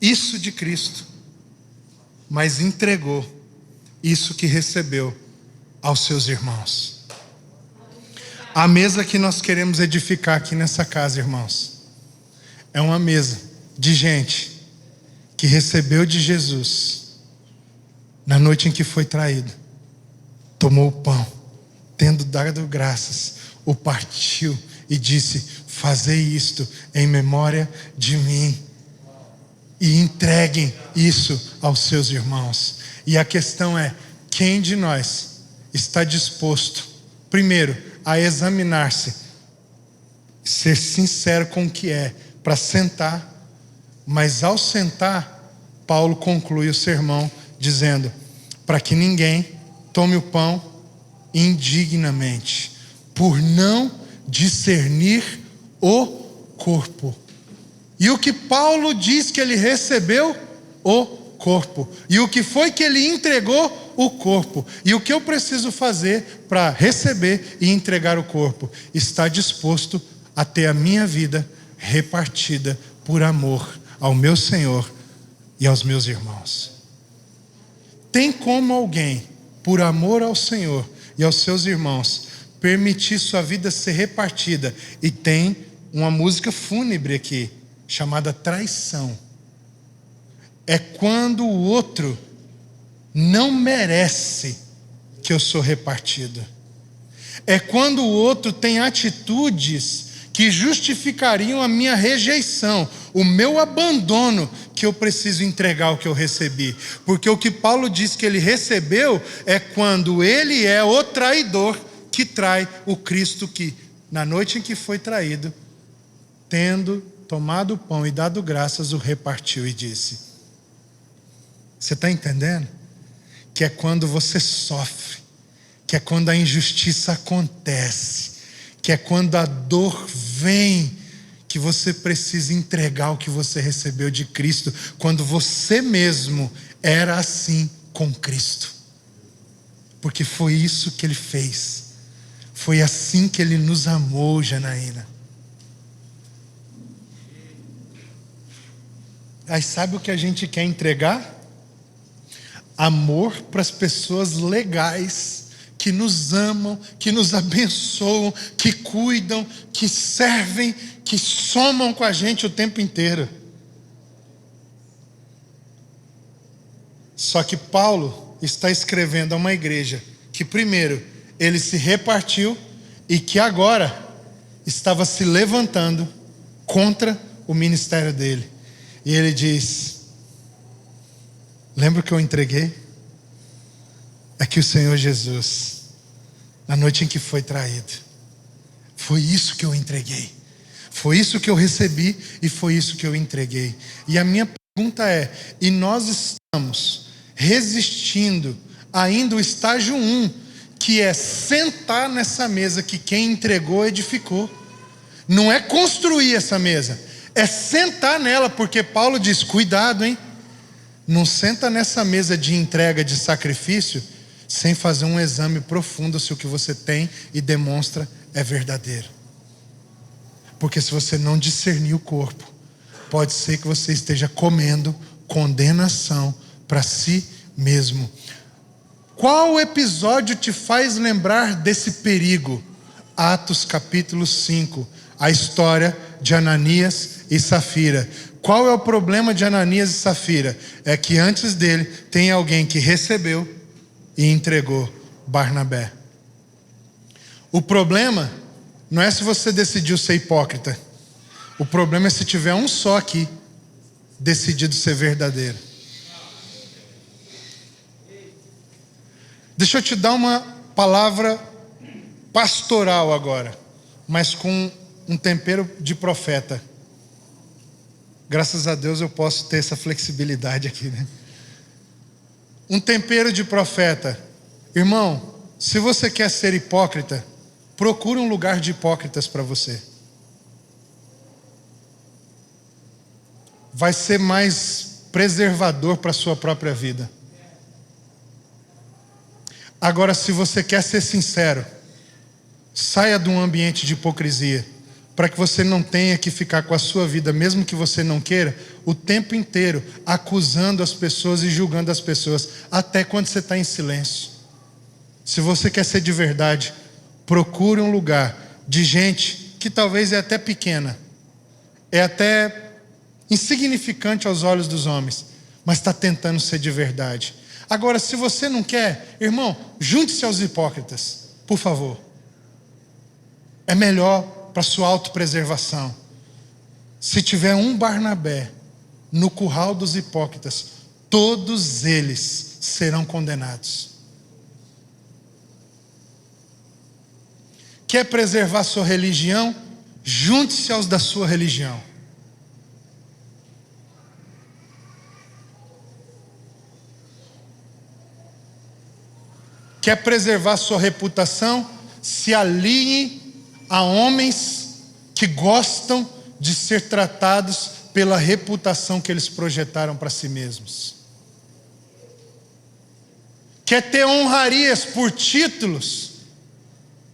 isso de Cristo, mas entregou isso que recebeu aos seus irmãos. A mesa que nós queremos edificar aqui nessa casa, irmãos, é uma mesa de gente que recebeu de Jesus na noite em que foi traído, tomou o pão, tendo dado graças, o partiu e disse: fazei isto em memória de mim. E entreguem isso aos seus irmãos. E a questão é: quem de nós está disposto, primeiro, a examinar-se, ser sincero com o que é, para sentar? Mas ao sentar, Paulo conclui o sermão dizendo: para que ninguém tome o pão indignamente, por não discernir o corpo. E o que Paulo diz que ele recebeu? O corpo. E o que foi que ele entregou? O corpo. E o que eu preciso fazer para receber e entregar o corpo? Estar disposto a ter a minha vida repartida por amor ao meu Senhor e aos meus irmãos. Tem como alguém, por amor ao Senhor e aos seus irmãos, permitir sua vida ser repartida? E tem uma música fúnebre aqui, chamada traição. É quando o outro não merece que eu sou repartido. É quando o outro tem atitudes que justificariam a minha rejeição, o meu abandono, que eu preciso entregar o que eu recebi. Porque o que Paulo diz que ele recebeu é quando ele é o traidor que trai o Cristo que, na noite em que foi traído, tendo tomado o pão e dado graças, o repartiu e disse. Você está entendendo? Que é quando você sofre, que é quando a injustiça acontece, que é quando a dor vem, que você precisa entregar o que você recebeu de Cristo, quando você mesmo era assim com Cristo. Porque foi isso que Ele fez. Foi assim que Ele nos amou, Janaína. Aí sabe o que a gente quer entregar? Amor para as pessoas legais, que nos amam, que nos abençoam, que cuidam, que servem, que somam com a gente o tempo inteiro. Só que Paulo está escrevendo a uma igreja que primeiro ele se repartiu e que agora estava se levantando contra o ministério dele. E ele diz: lembra o que eu entreguei? É que o Senhor Jesus, na noite em que foi traído, foi isso que eu entreguei. Foi isso que eu recebi e foi isso que eu entreguei. E a minha pergunta é: e nós estamos resistindo ainda o estágio 1, que é sentar nessa mesa que quem entregou edificou? Não é construir essa mesa, é sentar nela, porque Paulo diz: cuidado, hein? Não senta nessa mesa de entrega, de sacrifício, sem fazer um exame profundo se o que você tem e demonstra é verdadeiro. Porque se você não discernir o corpo, pode ser que você esteja comendo condenação para si mesmo. Qual episódio te faz lembrar desse perigo? Atos capítulo 5, a história de Ananias e Safira. Qual é o problema de Ananias e Safira? É que antes dele tem alguém que recebeu e entregou: Barnabé. O problema não é se você decidiu ser hipócrita. O problema é se tiver um só aqui decidido ser verdadeiro. Deixa eu te dar uma palavra pastoral agora, mas com um tempero de profeta. Graças a Deus eu posso ter essa flexibilidade aqui, né? Um tempero de profeta. Irmão, se você quer ser hipócrita, procure um lugar de hipócritas para você. Vai ser mais preservador para a sua própria vida. Agora, se você quer ser sincero, saia de um ambiente de hipocrisia, para que você não tenha que ficar com a sua vida, mesmo que você não queira, o tempo inteiro acusando as pessoas e julgando as pessoas, até quando você está em silêncio. Se você quer ser de verdade, procure um lugar de gente que talvez é até pequena, é até insignificante aos olhos dos homens, mas está tentando ser de verdade. Agora, se você não quer, irmão, junte-se aos hipócritas, por favor. É melhor para sua autopreservação. Se tiver um Barnabé no curral dos hipócritas, todos eles serão condenados. Quer preservar sua religião? Junte-se aos da sua religião. Quer preservar sua reputação? Se alinhe a homens que gostam de ser tratados pela reputação que eles projetaram para si mesmos. Quer ter honrarias por títulos,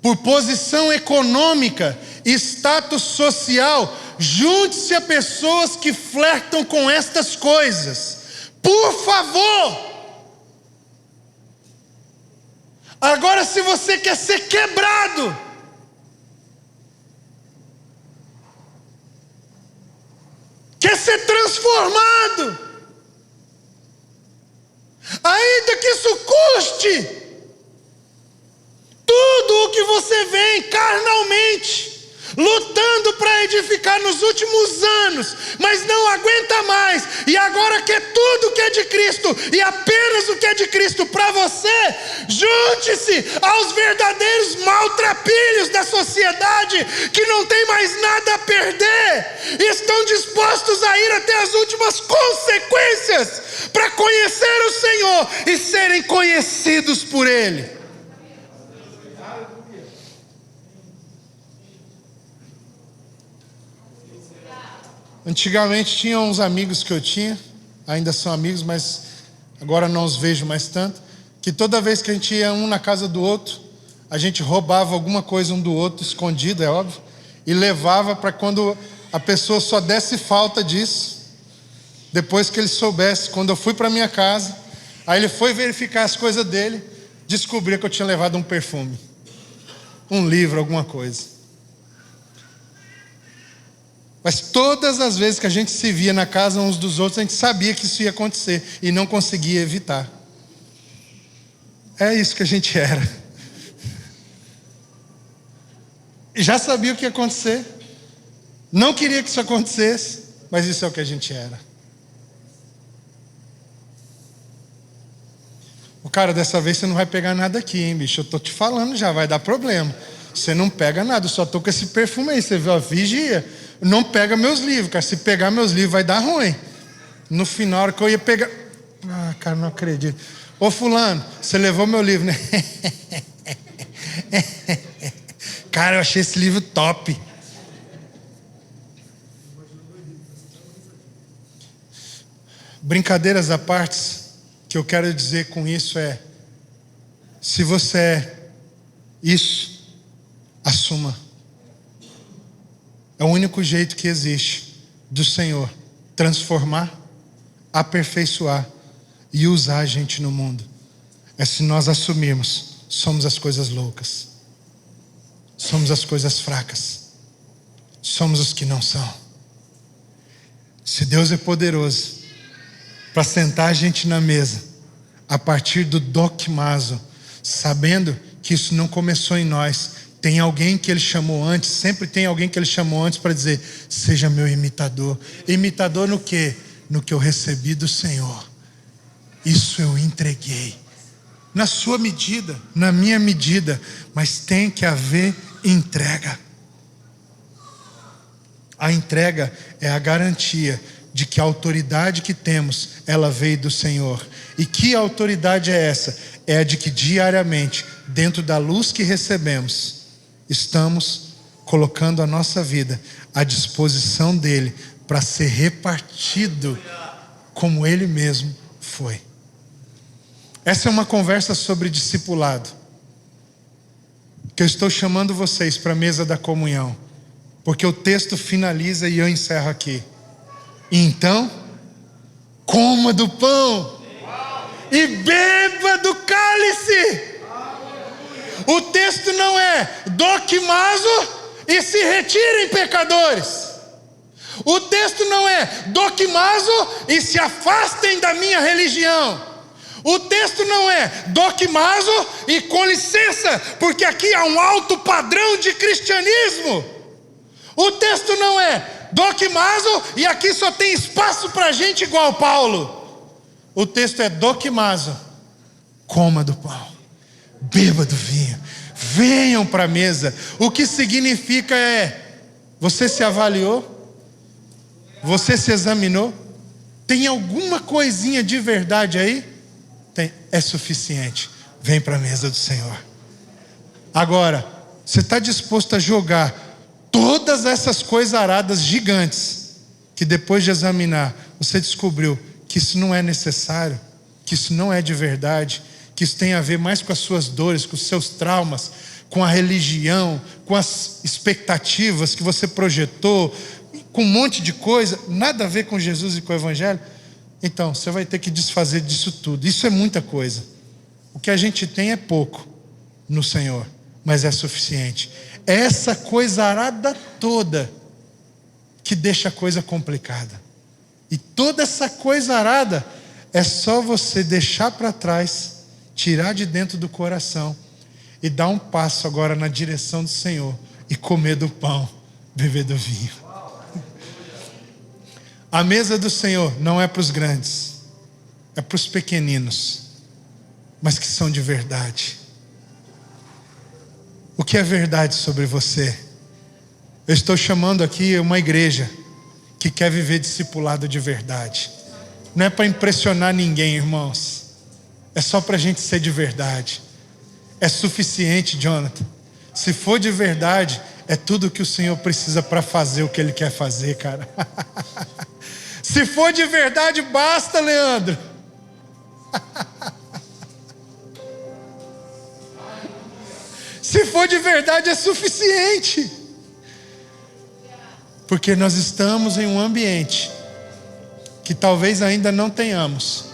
por posição econômica, status social? Junte-se a pessoas que flertam com estas coisas. Por favor! Agora, se você quer ser quebrado, quer ser transformado, ainda que isso custe tudo o que você vem carnalmente lutando para edificar nos últimos anos, mas não aguenta mais, e agora quer tudo que é de Cristo e apenas o que é de Cristo para você, junte-se aos verdadeiros maltrapilhos da sociedade que não tem mais nada a perder, e estão dispostos a ir até as últimas consequências para conhecer o Senhor e serem conhecidos por Ele. Antigamente tinha uns amigos que eu tinha, ainda são amigos, mas agora não os vejo mais tanto, que toda vez que a gente ia um na casa do outro, a gente roubava alguma coisa um do outro, escondido, é óbvio, e levava para quando a pessoa só desse falta disso, depois que ele soubesse. Quando eu fui para minha casa, aí ele foi verificar as coisas dele, descobriu que eu tinha levado um perfume, um livro, alguma coisa. Mas todas as vezes que a gente se via na casa uns dos outros, a gente sabia que isso ia acontecer e não conseguia evitar. É isso que a gente era. E já sabia o que ia acontecer. Não queria que isso acontecesse, mas isso é o que a gente era. O cara, dessa vez você não vai pegar nada aqui, hein, bicho? Eu tô te falando já, vai dar problema. Você não pega nada, eu só tô com esse perfume aí, você viu? Ó, vigia. Não pega meus livros, cara. Se pegar meus livros vai dar ruim. No final, a hora que eu ia pegar... Ah, cara, não acredito. Ô fulano, você levou meu livro, né? Cara, eu achei esse livro top. Brincadeiras à parte, o que eu quero dizer com isso é: se você é isso, assuma. É o único jeito que existe do Senhor transformar, aperfeiçoar e usar a gente no mundo. É se nós assumirmos, somos as coisas loucas, somos as coisas fracas, somos os que não são. Se Deus é poderoso para sentar a gente na mesa a partir do doquimazo, sabendo que isso não começou em nós, tem alguém que Ele chamou antes, sempre tem alguém que Ele chamou antes para dizer: seja meu imitador. Imitador no quê? No que eu recebi do Senhor. Isso eu entreguei. Na sua medida, na minha medida, mas tem que haver entrega. A entrega é a garantia de que a autoridade que temos, ela veio do Senhor. E que autoridade é essa? É a de que diariamente, dentro da luz que recebemos, estamos colocando a nossa vida à disposição dele para ser repartido como ele mesmo foi. Essa é uma conversa sobre discipulado, que eu estou chamando vocês para a mesa da comunhão, porque o texto finaliza e eu encerro aqui. Então, coma do pão e beba do cálice. O texto não é doquimazo e se retirem, pecadores. O texto não é doquimazo e se afastem da minha religião. O texto não é doquimazo e com licença, porque aqui há um alto padrão de cristianismo. O texto não é doquimazo e aqui só tem espaço para gente igual Paulo. O texto é doquimazo, coma do pão, beba do vinho, venham para a mesa. O que significa é: você se avaliou? Você se examinou? Tem alguma coisinha de verdade aí? Tem, é suficiente. Vem para a mesa do Senhor. Agora, você está disposto a jogar todas essas coisaradas gigantes, que depois de examinar, você descobriu que isso não é necessário, que isso não é de verdade, que isso tem a ver mais com as suas dores, com os seus traumas, com a religião, com as expectativas que você projetou, com um monte de coisa, nada a ver com Jesus e com o Evangelho? Então, você vai ter que desfazer disso tudo. Isso é muita coisa. O que a gente tem é pouco no Senhor, mas é suficiente. Essa coisarada toda que deixa a coisa complicada. E toda essa coisarada é só você deixar para trás, tirar de dentro do coração e dar um passo agora na direção do Senhor e comer do pão, beber do vinho. A mesa do Senhor não é para os grandes, é para os pequeninos, mas que são de verdade. O que é verdade sobre você? Eu estou chamando aqui uma igreja que quer viver discipulado de verdade. Não é para impressionar ninguém, irmãos. É só para a gente ser de verdade. É suficiente, Jonathan. Se for de verdade, é tudo que o Senhor precisa para fazer o que Ele quer fazer, cara. Se for de verdade, basta, Leandro. Se for de verdade, é suficiente. Porque nós estamos em um ambiente que talvez ainda não tenhamos,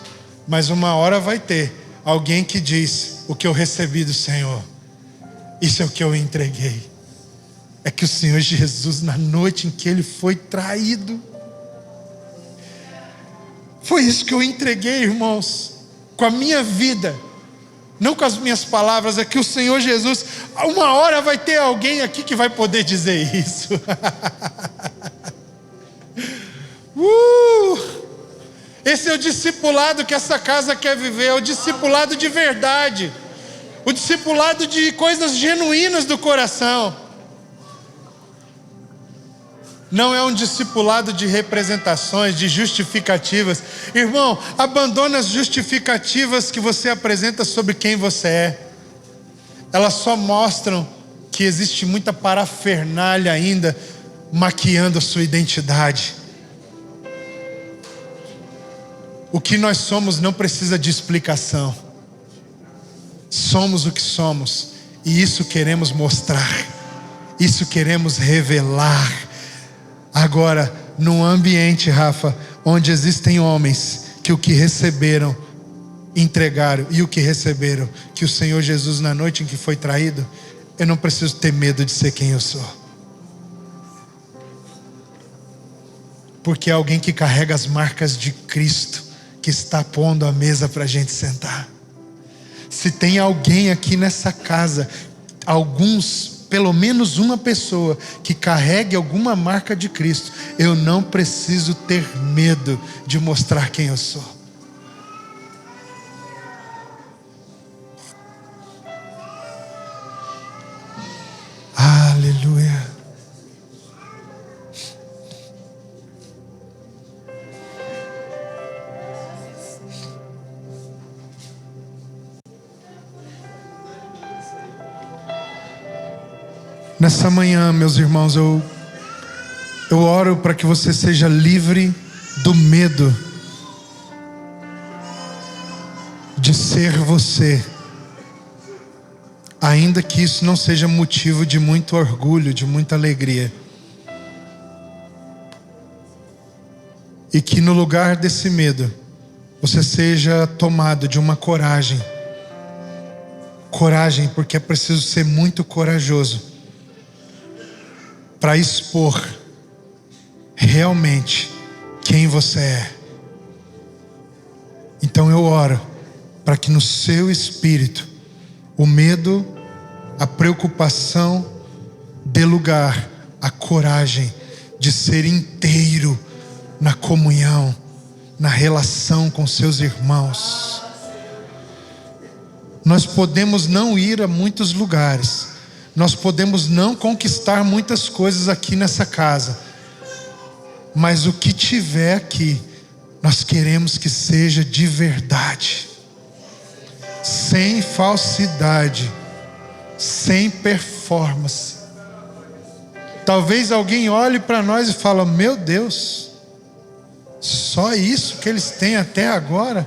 mas uma hora vai ter alguém que diz: o que eu recebi do Senhor, isso é o que eu entreguei. É que o Senhor Jesus, na noite em que Ele foi traído, foi isso que eu entreguei, irmãos, com a minha vida, não com as minhas palavras. É que o Senhor Jesus, uma hora vai ter alguém aqui que vai poder dizer isso. Esse é o discipulado que essa casa quer viver, é o discipulado de verdade, o discipulado de coisas genuínas do coração. Não é um discipulado de representações, de justificativas. Irmão, abandona as justificativas que você apresenta sobre quem você é. Elas só mostram que existe muita parafernália ainda maquiando a sua identidade. O que nós somos não precisa de explicação. Somos o que somos, e isso queremos mostrar, isso queremos revelar. Agora, num ambiente, Rafa, onde existem homens que o que receberam, entregaram, e o que receberam, que o Senhor Jesus, na noite em que foi traído, eu não preciso ter medo de ser quem eu sou. Porque é alguém que carrega as marcas de Cristo, que está pondo a mesa para a gente sentar. Se tem alguém aqui nessa casa, pelo menos uma pessoa que carregue alguma marca de Cristo, eu não preciso ter medo de mostrar quem eu sou. Aleluia. Nessa manhã, meus irmãos, eu oro para que você seja livre do medo de ser você, ainda que isso não seja motivo de muito orgulho, de muita alegria. E que no lugar desse medo, você seja tomado de uma coragem. Coragem, porque é preciso ser muito corajoso para expor realmente quem você é. Então eu oro para que no seu espírito o medo, a preocupação dê lugar à coragem de ser inteiro na comunhão, na relação com seus irmãos. Nós podemos não ir a muitos lugares, nós podemos não conquistar muitas coisas aqui nessa casa, mas o que tiver aqui, nós queremos que seja de verdade, sem falsidade, sem performance. Talvez alguém olhe para nós e fale: meu Deus, só isso que eles têm até agora?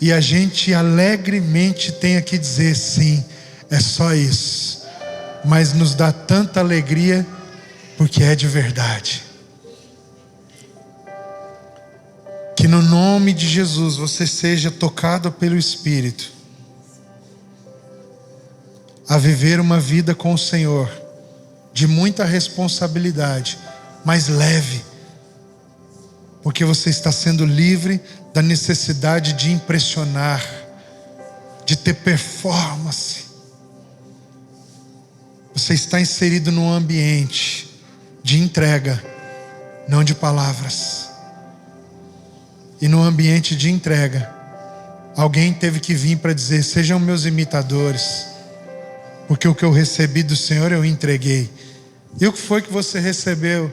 E a gente alegremente tem que dizer: sim, é só isso. Mas nos dá tanta alegria porque é de verdade. Que no nome de Jesus você seja tocado pelo Espírito a viver uma vida com o Senhor de muita responsabilidade, mas leve, porque você está sendo livre da necessidade de impressionar, de ter performance. Você está inserido num ambiente de entrega, não de palavras. E no ambiente de entrega, alguém teve que vir para dizer: sejam meus imitadores, porque o que eu recebi do Senhor eu entreguei. E o que foi que você recebeu?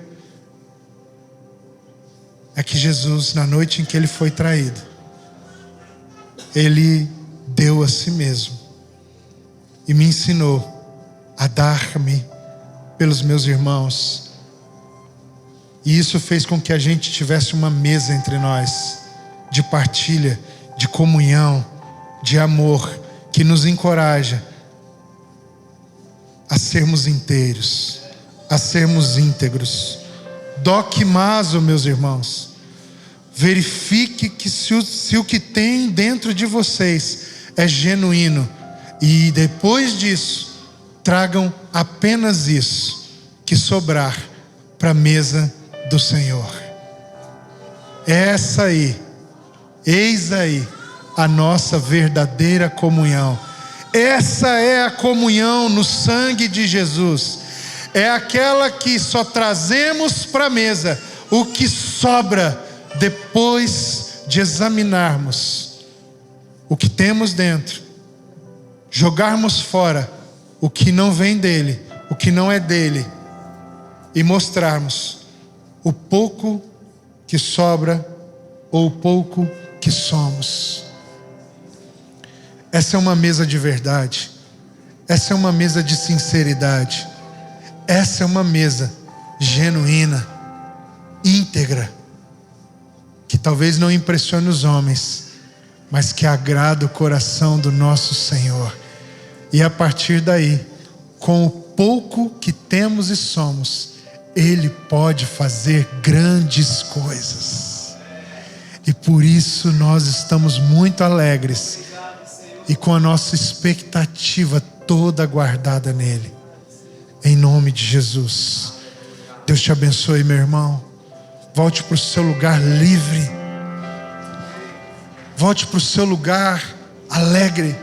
É que Jesus, na noite em que Ele foi traído, Ele deu a si mesmo e me ensinou a dar-me pelos meus irmãos. E isso fez com que a gente tivesse uma mesa entre nós, de partilha, de comunhão, de amor, que nos encoraja a sermos inteiros, a sermos íntegros. Doquimazo, meus irmãos, verifique que se o que tem dentro de vocês é genuíno, e depois disso tragam apenas isso que sobrar para a mesa do Senhor. Essa aí, eis aí a nossa verdadeira comunhão. Essa é a comunhão no sangue de Jesus. É aquela que só trazemos para a mesa o que sobra depois de examinarmos o que temos dentro, jogarmos fora o que não vem dele, o que não é dele, e mostrarmos o pouco que sobra ou o pouco que somos. Essa é uma mesa de verdade. Essa é uma mesa de sinceridade. Essa é uma mesa genuína, íntegra, que talvez não impressione os homens, mas que agrada o coração do nosso Senhor. E a partir daí, com o pouco que temos e somos, Ele pode fazer grandes coisas. E por isso nós estamos muito alegres e com a nossa expectativa toda guardada nele. Em nome de Jesus. Deus te abençoe, meu irmão. Volte para o seu lugar livre. Volte para o seu lugar alegre.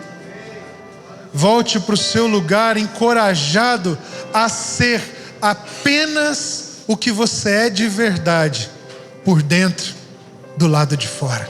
Volte para o seu lugar encorajado a ser apenas o que você é de verdade, por dentro, do lado de fora.